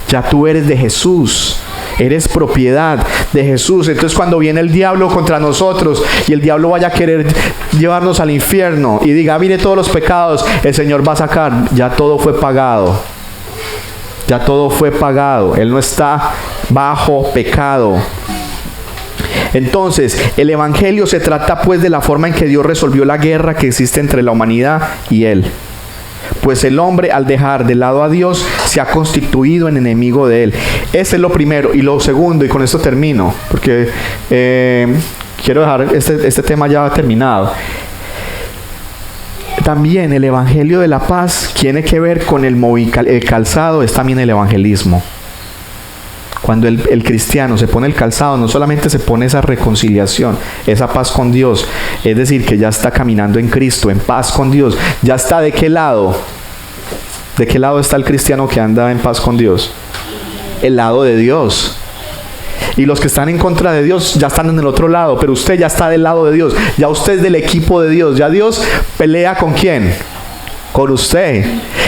Ya tú eres de Jesús. Eres propiedad de Jesús. Entonces cuando viene el diablo contra nosotros y el diablo vaya a querer llevarnos al infierno y diga, mire todos los pecados, el Señor va a sacar, ya todo fue pagado. Ya todo fue pagado. Él no está bajo pecado. Entonces, el Evangelio se trata pues de la forma en que Dios resolvió la guerra que existe entre la humanidad y Él. Pues el hombre, al dejar de lado a Dios, se ha constituido en enemigo de Él. Ese es lo primero. Y lo segundo, y con esto termino, porque quiero dejar este tema ya terminado. También el Evangelio de la paz tiene que ver con el calzado, es también el evangelismo. Cuando el cristiano se pone el calzado, no solamente se pone esa reconciliación, esa paz con Dios, es decir, que ya está caminando en Cristo, en paz con Dios. ¿Ya está de qué lado? ¿De qué lado está el cristiano que anda en paz con Dios? El lado de Dios. Y los que están en contra de Dios ya están en el otro lado, pero usted ya está del lado de Dios. Ya usted es del equipo de Dios. Ya Dios pelea ¿con quién? Con usted.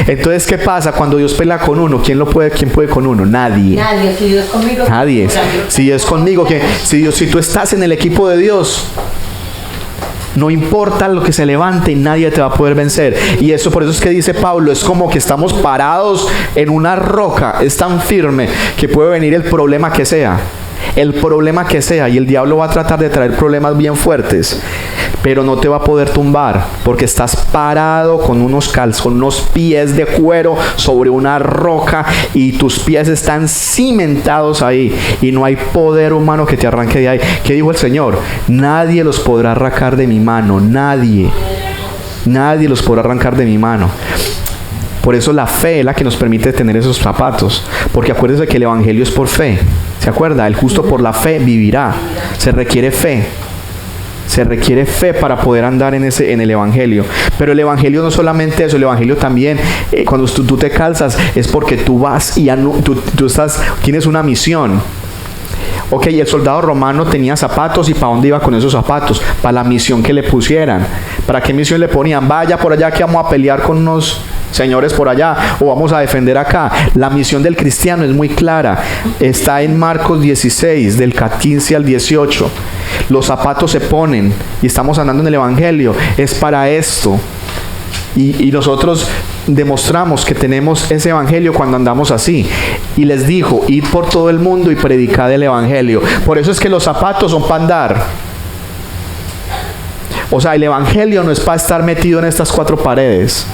Entonces, ¿qué pasa cuando Dios pelea con uno? ¿Quién puede con uno? Nadie. Nadie. Si Dios conmigo. Nadie. Si Dios conmigo, si tú estás en el equipo de Dios, no importa lo que se levante, nadie te va a poder vencer. Y eso, por eso es que dice Pablo, es como que estamos parados en una roca, es tan firme que puede venir el problema que sea. El problema que sea, y el diablo va a tratar de traer problemas bien fuertes, pero no te va a poder tumbar, porque estás parado con unos pies de cuero sobre una roca, y tus pies están cimentados ahí, y no hay poder humano que te arranque de ahí. ¿Qué dijo el Señor? Nadie los podrá arrancar de mi mano. Nadie los podrá arrancar de mi mano. Por eso la fe es la que nos permite tener esos zapatos, porque acuérdense que el evangelio es por fe. ¿Se acuerda? El justo por la fe vivirá. Se requiere fe. Se requiere fe para poder andar en el Evangelio. Pero el Evangelio no solamente eso, el Evangelio también, cuando tú te calzas, es porque tú vas y tienes una misión. Ok, el soldado romano tenía zapatos, ¿y para dónde iba con esos zapatos? Para la misión que le pusieran. ¿Para qué misión le ponían? Vaya por allá que vamos a pelear con unos señores por allá, o vamos a defender acá. La misión del cristiano es muy clara. Está en Marcos 16, del 15 al 18. Los zapatos se ponen, y estamos andando en el Evangelio. Es para esto. Y nosotros demostramos que tenemos ese Evangelio cuando andamos así. Y les dijo, id por todo el mundo y predicad el Evangelio. Por eso es que los zapatos son para andar. O sea, el Evangelio no es para estar metido en estas cuatro paredes.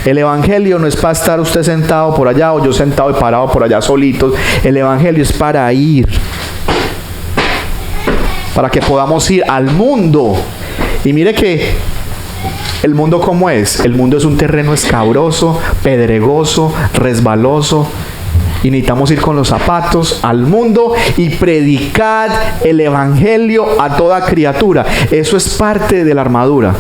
El Evangelio no es para estar usted sentado por allá o yo sentado y parado por allá solitos. El Evangelio es para ir. Para que podamos ir al mundo. Y mire que el mundo, ¿cómo es? El mundo es un terreno escabroso, pedregoso, resbaloso. Y necesitamos ir con los zapatos al mundo y predicar el Evangelio a toda criatura. Eso es parte de la armadura.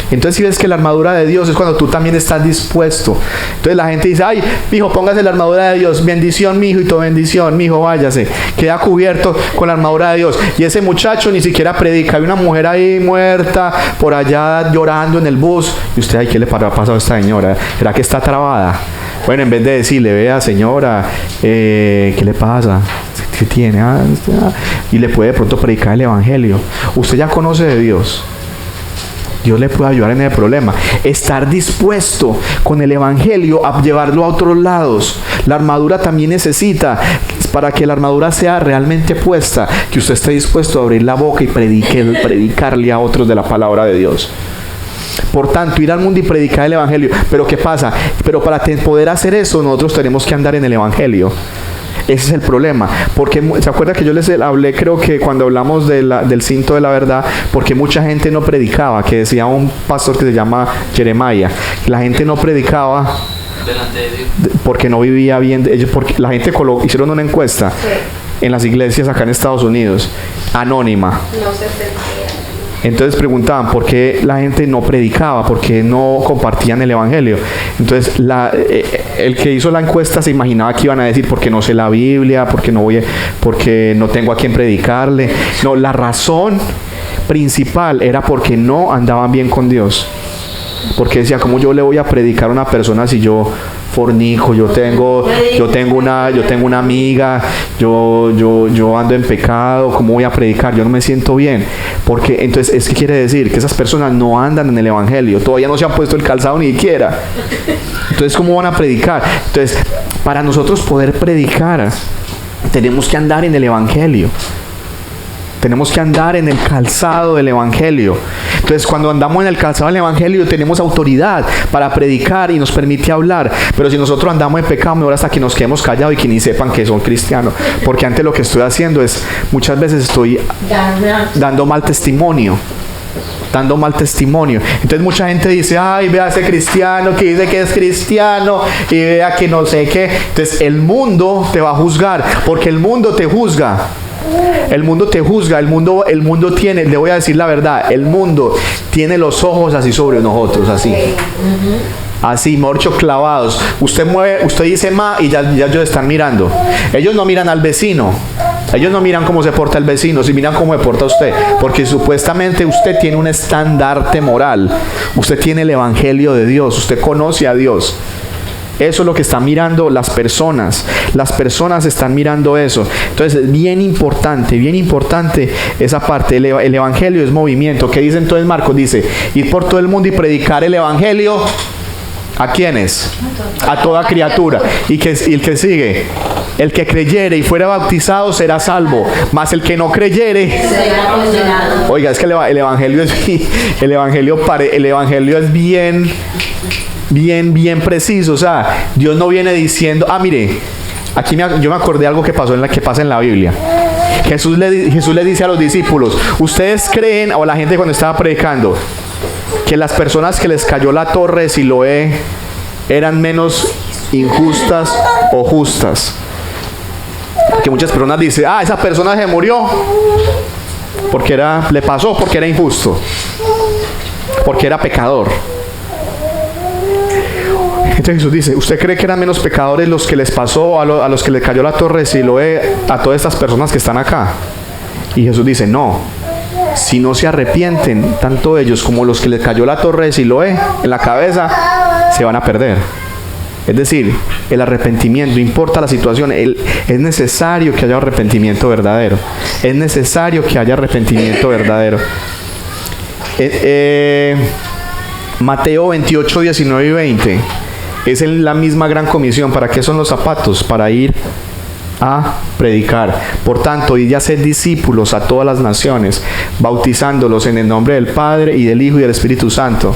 Entonces, si ves que la armadura de Dios es cuando tú también estás dispuesto. Entonces la gente dice, ay, mijo, póngase la armadura de Dios. Bendición, mijo, y tu bendición, mijo, váyase. Queda cubierto con la armadura de Dios. Y ese muchacho ni siquiera predica. Hay una mujer ahí muerta, por allá llorando en el bus. Y usted, ay, ¿qué le pasó a esta señora? ¿Será que está trabada? Bueno, en vez de decirle, vea, señora, ¿qué le pasa? ¿Qué tiene? Y le puede de pronto predicar el Evangelio. Usted ya conoce de Dios. Dios le puede ayudar en el problema. Estar dispuesto con el Evangelio a llevarlo a otros lados. La armadura también necesita, para que la armadura sea realmente puesta, que usted esté dispuesto a abrir la boca y predicarle a otros de la palabra de Dios. Por tanto, ir al mundo y predicar el Evangelio. Pero ¿qué pasa? Pero para poder hacer eso, nosotros tenemos que andar en el Evangelio. Ese es el problema, porque se acuerda que yo les hablé, creo que cuando hablamos del cinto de la verdad, porque mucha gente no predicaba, que decía un pastor que se llama Jeremiah, la gente no predicaba delante de Dios porque no vivía bien. Ellos, porque la gente hicieron una encuesta en las iglesias acá en Estados Unidos, anónima. No se sentía. Entonces preguntaban por qué la gente no predicaba, por qué no compartían el Evangelio. Entonces el que hizo la encuesta se imaginaba que iban a decir porque no sé la Biblia, porque no tengo a quien predicarle. No, la razón principal era porque no andaban bien con Dios. Porque decía, ¿cómo yo le voy a predicar a una persona si yo fornico, yo tengo una amiga, yo ando en pecado, ¿cómo voy a predicar? Yo no me siento bien. Porque entonces, ¿es qué quiere decir? Que esas personas no andan en el Evangelio, todavía no se han puesto el calzado ni siquiera. Entonces, ¿cómo van a predicar? Entonces, para nosotros poder predicar, tenemos que andar en el Evangelio. Tenemos que andar en el calzado del Evangelio. Entonces, cuando andamos en el calzado del Evangelio, tenemos autoridad para predicar y nos permite hablar. Pero si nosotros andamos en pecado, mejor hasta que nos quedemos callados y que ni sepan que son cristianos. Porque antes lo que estoy haciendo es, muchas veces estoy dando mal testimonio. Entonces mucha gente dice, ay, vea ese cristiano que dice que es cristiano y vea que no sé qué. Entonces el mundo te va a juzgar, porque el mundo te juzga. El mundo te juzga, el mundo tiene, le voy a decir la verdad, el mundo tiene los ojos así sobre nosotros, así. Así, morcho clavados. Usted dice ma y ya ellos están mirando. Ellos no miran al vecino. Ellos no miran cómo se porta el vecino, si miran cómo se porta usted, porque supuestamente usted tiene un estandarte moral. Usted tiene el Evangelio de Dios, usted conoce a Dios. Eso es lo que están mirando las personas. Las personas están mirando eso. Entonces es bien importante esa parte. El Evangelio es movimiento. ¿Qué dice entonces Marcos? Dice, ir por todo el mundo y predicar el Evangelio. ¿A quiénes? A toda criatura. ¿Y el que sigue? El que creyere y fuera bautizado será salvo, mas el que no creyere será condenado. Oiga, es que el Evangelio es bien preciso. O sea, Dios no viene diciendo, mire, aquí yo me acordé de algo que pasa en la Biblia. Jesús le dice a los discípulos, ustedes creen, o la gente cuando estaba predicando, que las personas que les cayó la torre de Siloé eran menos injustas o justas. Que muchas personas dicen, esa persona se murió le pasó porque era injusto, porque era pecador. Entonces Jesús dice, ¿usted cree que eran menos pecadores los que les pasó a los que les cayó la torre de Siloé, a todas estas personas que están acá? Y Jesús dice, no, si no se arrepienten, tanto ellos como los que les cayó la torre de Siloé en la cabeza, se van a perder. Es decir, el arrepentimiento, no importa la situación, es necesario que haya arrepentimiento verdadero. Es necesario que haya arrepentimiento verdadero. Mateo 28, 19 y 20. Es la misma gran comisión. ¿Para qué son los zapatos? Para ir a predicar. Por tanto, id y haced discípulos a todas las naciones, bautizándolos en el nombre del Padre y del Hijo y del Espíritu Santo,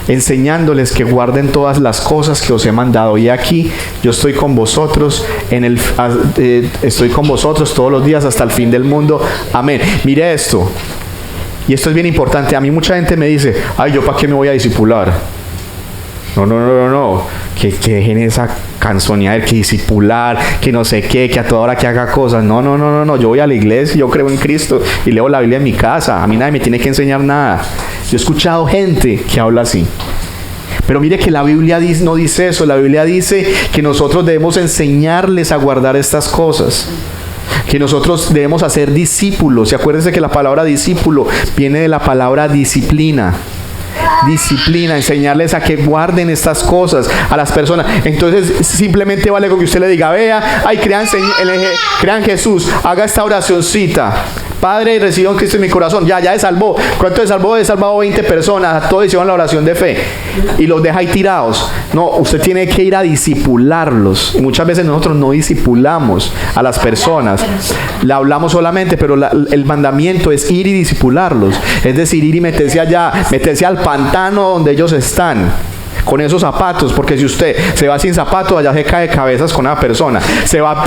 enseñándoles que guarden todas las cosas que os he mandado. Y aquí yo estoy con vosotros estoy con vosotros todos los días hasta el fin del mundo. Amén. Mire esto, y esto es bien importante. A mí mucha gente me dice, ay, ¿yo para qué me voy a discipular? No. Que dejen esa canzonear, que discipular, que no sé qué, que a toda hora que haga cosas. No. Yo voy a la iglesia, yo creo en Cristo y leo la Biblia en mi casa. A mí nadie me tiene que enseñar nada. Yo he escuchado gente que habla así. Pero mire que la Biblia no dice eso. La Biblia dice que nosotros debemos enseñarles a guardar estas cosas, que nosotros debemos hacer discípulos. Y acuérdense que la palabra discípulo viene de la palabra disciplina. Disciplina, enseñarles a que guarden estas cosas a las personas. Entonces simplemente vale con que usted le diga, vea, ay, crean en Jesús, haga esta oracioncita: Padre, recibo a Cristo en mi corazón. Ya se salvó. ¿Cuánto se salvó? He salvado 20 personas. Todos hicieron la oración de fe y los deja ahí tirados. No, usted tiene que ir a discipularlos. Y muchas veces nosotros no discipulamos a las personas. Le hablamos solamente, pero el mandamiento es ir y discipularlos. Es decir, ir y meterse allá, meterse al pantano donde ellos están, con esos zapatos, porque si usted se va sin zapatos, allá se cae de cabezas con una persona. Se va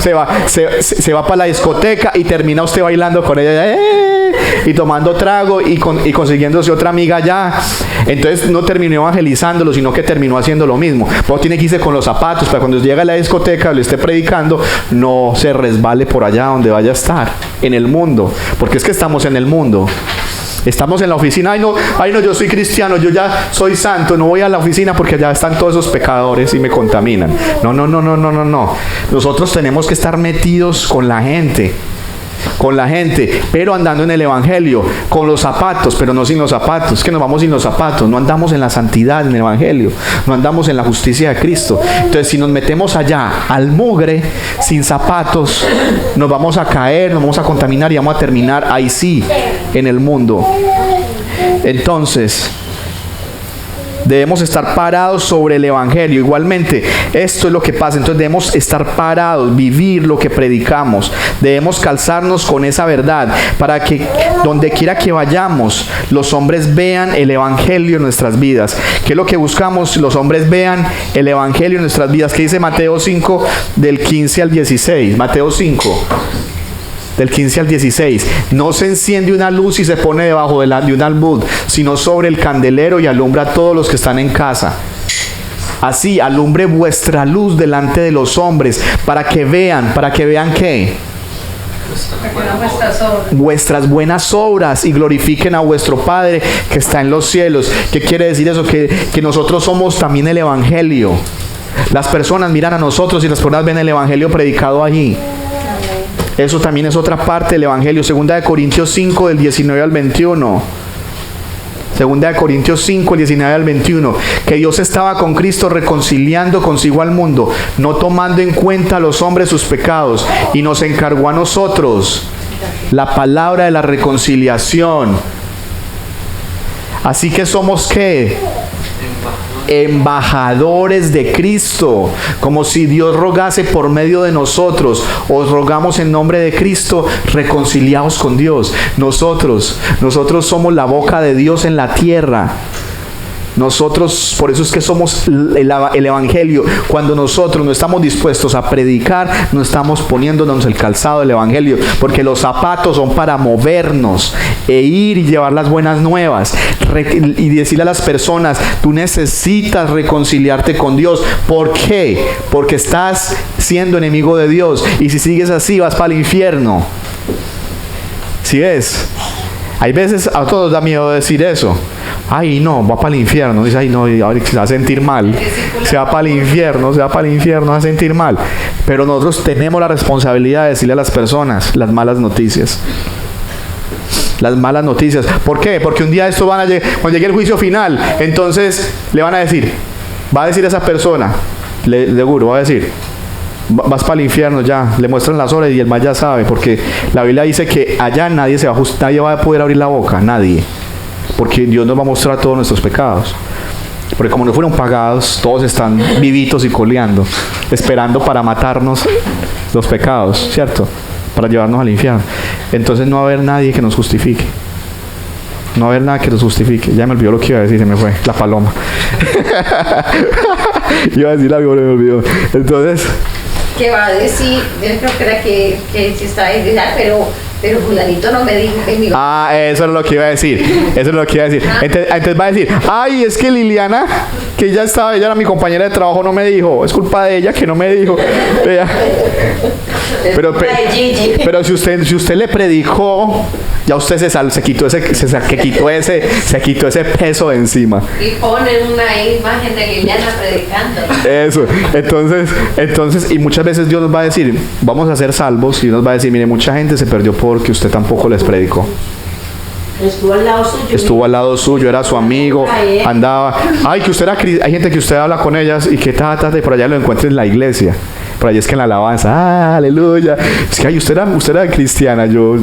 para la discoteca y termina usted bailando con ella, y tomando trago y consiguiéndose otra amiga allá. Entonces no terminó evangelizándolo, sino que terminó haciendo lo mismo. Pero tiene que irse con los zapatos para cuando llegue a la discoteca, le esté predicando, no se resbale por allá donde vaya a estar, en el mundo, porque es que estamos en el mundo. Estamos en la oficina, ay no, yo soy cristiano, yo ya soy santo, no voy a la oficina porque allá están todos esos pecadores y me contaminan. No. Nosotros tenemos que estar metidos con la gente, pero andando en el evangelio, con los zapatos, pero no sin los zapatos. Que nos vamos sin los zapatos, no andamos en la santidad en el evangelio, no andamos en la justicia de Cristo. Entonces, si nos metemos allá al mugre sin zapatos, nos vamos a caer, nos vamos a contaminar y vamos a terminar ahí sí, en el mundo. Entonces, debemos estar parados sobre el evangelio. Igualmente, esto es lo que pasa. Entonces debemos estar parados, vivir lo que predicamos. Debemos calzarnos con esa verdad para que donde quiera que vayamos, los hombres vean el evangelio en nuestras vidas. ¿Qué es lo que buscamos? Los hombres vean el evangelio en nuestras vidas. ¿Qué dice Mateo 5 del 15 al 16? Mateo 5 del 15 al 16. No se enciende una luz y se pone debajo de un almud, sino sobre el candelero y alumbra a todos los que están en casa. Así alumbre vuestra luz delante de los hombres, para que vean ¿qué? Vuestras buenas obras y glorifiquen a vuestro Padre que está en los cielos. ¿Qué quiere decir eso? Que nosotros somos también el evangelio. Las personas miran a nosotros y las personas ven el evangelio predicado allí. Eso también es otra parte del evangelio. Segunda de Corintios 5 del 19 al 21. Segunda de Corintios 5, el 19 al 21. Que Dios estaba con Cristo reconciliando consigo al mundo, no tomando en cuenta a los hombres sus pecados, y nos encargó a nosotros la palabra de la reconciliación. Así que somos ¿qué? Embajadores de Cristo, como si Dios rogase por medio de nosotros. Os rogamos en nombre de Cristo, reconciliaos con Dios. Nosotros somos la boca de Dios en la tierra. Nosotros, por eso es que somos el evangelio. Cuando nosotros no estamos dispuestos a predicar, no estamos poniéndonos el calzado del evangelio, porque los zapatos son para movernos e ir y llevar las buenas nuevas y decirle a las personas: tú necesitas reconciliarte con Dios. ¿Por qué? Porque estás siendo enemigo de Dios, y si sigues así vas para el infierno. ¿Sí ves? Hay veces a todos da miedo decir eso. Ay, no, va para el infierno. Dice, ay, no, ahora se va a sentir mal. Se va para el infierno, se va para el infierno, va a sentir mal. Pero nosotros tenemos la responsabilidad de decirle a las personas las malas noticias. Las malas noticias. ¿Por qué? Porque un día esto van a llegar, cuando llegue el juicio final, entonces le van a decir, va a decir a esa persona, seguro, va a decir, vas para el infierno ya, le muestran las horas y el mal ya sabe, porque la Biblia dice que allá nadie va a poder abrir la boca, nadie, porque Dios nos va a mostrar todos nuestros pecados. Porque como no fueron pagados, todos están vivitos y coleando, esperando para matarnos los pecados, ¿cierto? Para llevarnos al infierno. Entonces no va a haber nadie que nos justifique. No va a haber nada que nos justifique. Ya me olvidó lo que iba a decir, se me fue la paloma. Iba a decir algo, pero me olvidó. Entonces, ¿qué va a decir? Yo creo que era que si está ahí, pero fulanito no me dijo que mi... eso es lo que iba a decir. Eso es lo que iba a decir. Entonces va a decir, ay, es que Liliana, que ella era mi compañera de trabajo, no me dijo. Es culpa de ella que no me dijo. Pero si usted le predicó, ya usted se quitó ese peso de encima. Y ponen una imagen de Liliana predicando. Eso. Entonces, y muchas veces Dios nos va a decir, vamos a ser salvos, y nos va a decir, mire, mucha gente se perdió porque usted tampoco les predicó. Estuvo al lado suyo, era su amigo, andaba. Ay, que usted hay gente que usted habla con ellas y que y por allá lo encuentra en la iglesia. Por allá es que en la alabanza, aleluya. Es que ay, usted era cristiana, yo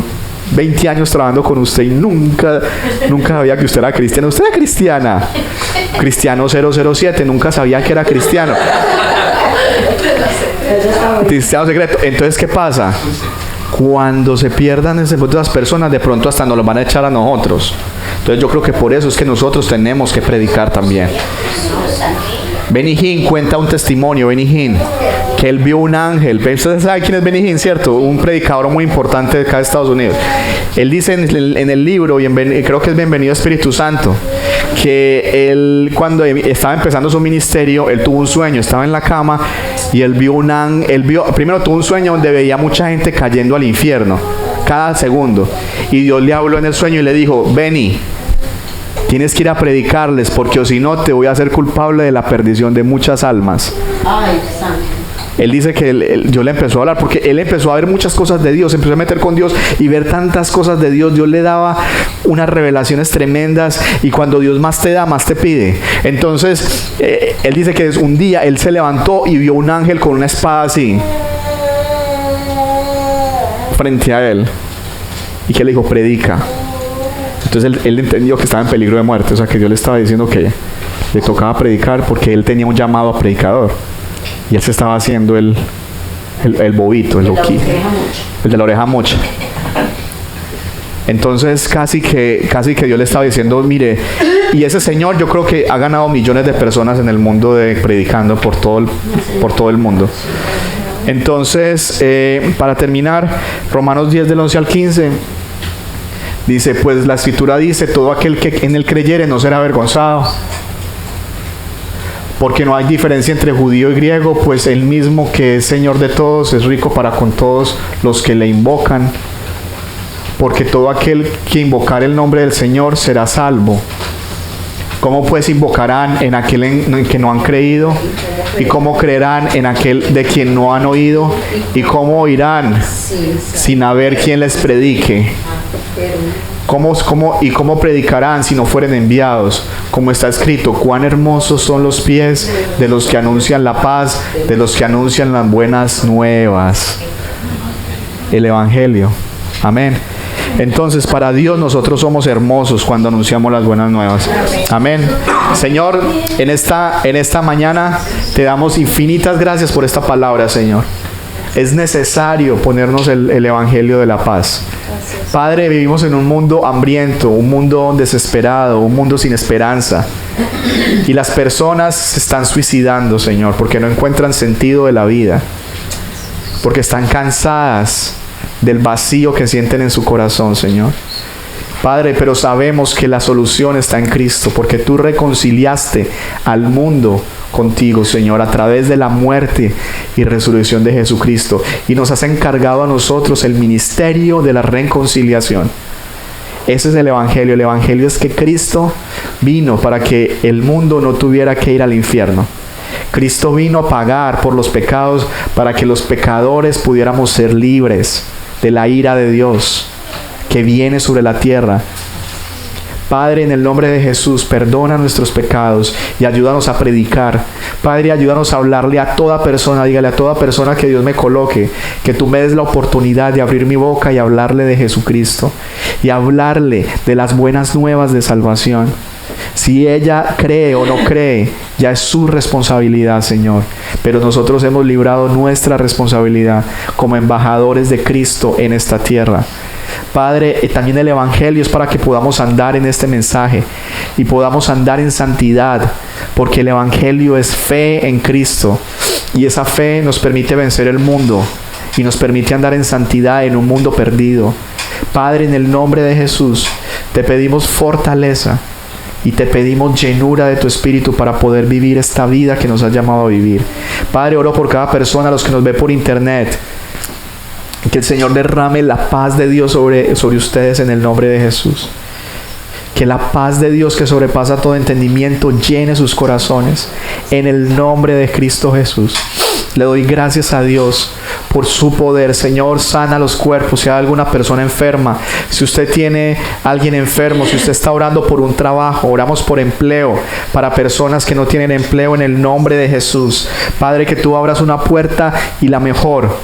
20 años trabajando con usted y nunca sabía que usted era cristiana. Usted era cristiana. Cristiano 007, nunca sabía que era cristiano. Cristiano secreto. Entonces, ¿qué pasa? Cuando se pierdan esas personas, de pronto hasta nos los van a echar a nosotros. Entonces yo creo que por eso es que nosotros tenemos que predicar también. Benny Hinn cuenta un testimonio, Benny Hinn, que él vio un ángel. Ustedes saben quién es Benny Hinn, ¿cierto? Un predicador muy importante de acá de Estados Unidos. Él dice en el libro, y creo que es Bienvenido Espíritu Santo, que él cuando estaba empezando su ministerio, él tuvo un sueño, estaba en la cama y él vio primero tuvo un sueño donde veía mucha gente cayendo al infierno cada segundo, y Dios le habló en el sueño y le dijo, Benny, tienes que ir a predicarles, porque o si no te voy a hacer culpable de la perdición de muchas almas. Ay, santo. Él dice que Dios le empezó a hablar porque él empezó a ver muchas cosas de Dios, empezó a meter con Dios y ver tantas cosas de Dios. Dios le daba unas revelaciones tremendas, y cuando Dios más te da, más te pide. Entonces, él dice que un día él se levantó y vio un ángel con una espada así frente a él, y que le dijo, predica. Entonces él entendió que estaba en peligro de muerte, o sea que Dios le estaba diciendo que le tocaba predicar porque él tenía un llamado a predicador. Y él se estaba haciendo el bobito, el loquillo, el de la oreja mocha. Entonces casi que Dios le estaba diciendo, mire, y ese señor yo creo que ha ganado millones de personas en el mundo predicando por todo el mundo. Entonces, para terminar, Romanos 10 del 11 al 15 dice, pues la escritura dice, todo aquel que en él creyere no será avergonzado. Porque no hay diferencia entre judío y griego, pues el mismo que es Señor de todos es rico para con todos los que le invocan. Porque todo aquel que invocar el nombre del Señor será salvo. ¿Cómo pues invocarán en aquel en que no han creído? ¿Y cómo creerán en aquel de quien no han oído? ¿Y cómo oirán sin haber quien les predique? ¿Cómo predicarán si no fueren enviados? Como está escrito, cuán hermosos son los pies de los que anuncian la paz, de los que anuncian las buenas nuevas. El Evangelio. Amén. Entonces, para Dios nosotros somos hermosos cuando anunciamos las buenas nuevas. Amén. Señor, en esta mañana te damos infinitas gracias por esta palabra, Señor. Es necesario ponernos el Evangelio de la paz. Padre, vivimos en un mundo hambriento, un mundo desesperado, un mundo sin esperanza. Y las personas se están suicidando, Señor, porque no encuentran sentido de la vida. Porque están cansadas del vacío que sienten en su corazón, Señor. Padre, pero sabemos que la solución está en Cristo, porque tú reconciliaste al mundo contigo, Señor, a través de la muerte y resurrección de Jesucristo, y nos has encargado a nosotros el ministerio de la reconciliación. Ese es el Evangelio. El Evangelio es que Cristo vino para que el mundo no tuviera que ir al infierno. Cristo vino a pagar por los pecados para que los pecadores pudiéramos ser libres de la ira de Dios que viene sobre la tierra. Padre, en el nombre de Jesús, perdona nuestros pecados y ayúdanos a predicar. Padre, ayúdanos a hablarle a toda persona. Dígale a toda persona que Dios me coloque, que tú me des la oportunidad de abrir mi boca y hablarle de Jesucristo y hablarle de las buenas nuevas de salvación. Si ella cree o no cree, ya es su responsabilidad, Señor. Pero nosotros hemos librado nuestra responsabilidad como embajadores de Cristo en esta tierra. Padre, también el Evangelio es para que podamos andar en este mensaje y podamos andar en santidad, porque el Evangelio es fe en Cristo, y esa fe nos permite vencer el mundo y nos permite andar en santidad en un mundo perdido. Padre, en el nombre de Jesús, te pedimos fortaleza y te pedimos llenura de tu Espíritu para poder vivir esta vida que nos has llamado a vivir. Padre, oro por cada persona, los que nos ve por internet. Que el Señor derrame la paz de Dios sobre ustedes en el nombre de Jesús. Que la paz de Dios que sobrepasa todo entendimiento llene sus corazones en el nombre de Cristo Jesús. Le doy gracias a Dios por su poder. Señor, sana los cuerpos. Si hay alguna persona enferma, si usted tiene alguien enfermo, si usted está orando por un trabajo, oramos por empleo para personas que no tienen empleo en el nombre de Jesús. Padre, que tú abras una puerta y la mejor,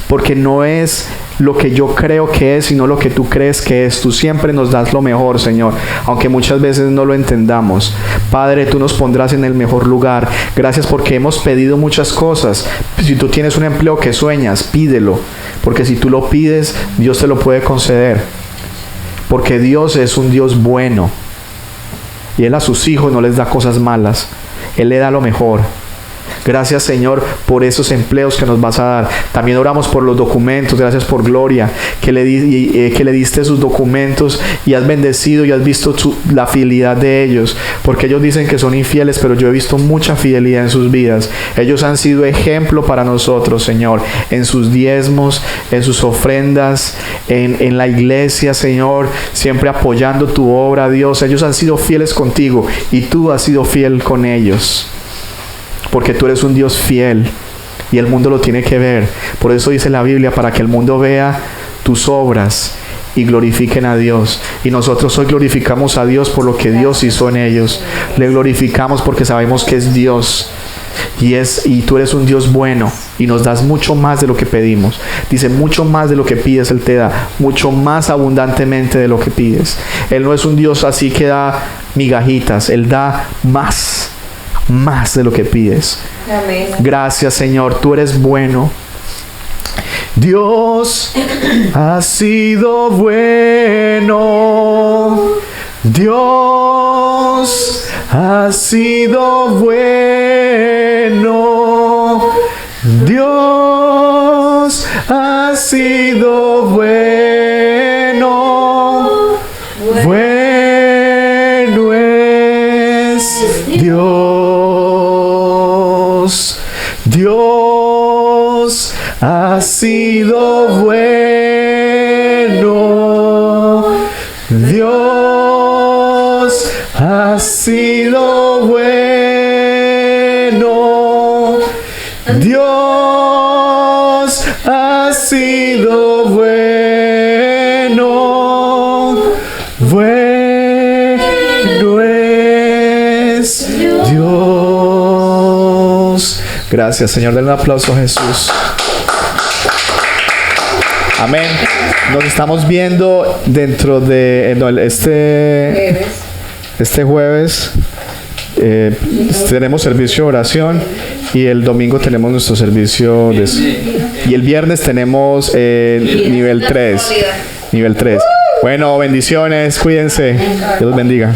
porque no es lo que yo creo que es, sino lo que tú crees que es. Tú siempre nos das lo mejor, Señor, aunque muchas veces no lo entendamos. Padre, tú nos pondrás en el mejor lugar. Gracias porque hemos pedido muchas cosas. Si tú tienes un empleo que sueñas, pídelo, porque si tú lo pides, Dios te lo puede conceder, porque Dios es un Dios bueno y Él a sus hijos no les da cosas malas. Él le da lo mejor. Gracias, Señor, por esos empleos que nos vas a dar. También oramos por los documentos. Gracias por Gloria, que le diste sus documentos y has bendecido y has visto la fidelidad de ellos, porque ellos dicen que son infieles, pero yo he visto mucha fidelidad en sus vidas. Ellos han sido ejemplo para nosotros, Señor, en sus diezmos, en sus ofrendas, en la iglesia, Señor, siempre apoyando tu obra, Dios. Ellos han sido fieles contigo y tú has sido fiel con ellos, porque tú eres un Dios fiel y el mundo lo tiene que ver. Por eso dice la Biblia, para que el mundo vea tus obras y glorifiquen a Dios. Y nosotros hoy glorificamos a Dios por lo que Dios hizo en ellos. Le glorificamos porque sabemos que es Dios y tú eres un Dios bueno y nos das mucho más de lo que pedimos. Dice, mucho más de lo que pides Él te da, mucho más abundantemente de lo que pides. Él no es un Dios así que da migajitas. Él da más de lo que pides. Amén. Gracias, Señor, tú eres bueno. Dios ha sido bueno. Dios ha sido bueno. Dios ha sido bueno. Bueno es Dios. Dios ha sido bueno. Dios ha sido bueno. Dios ha sido bueno. Bueno es Dios. Gracias, Señor. Denle un aplauso a Jesús. Amén. Nos estamos viendo dentro de este jueves. Tenemos servicio de oración y el domingo tenemos nuestro servicio y el viernes tenemos nivel 3. Bueno, bendiciones, cuídense. Dios los bendiga.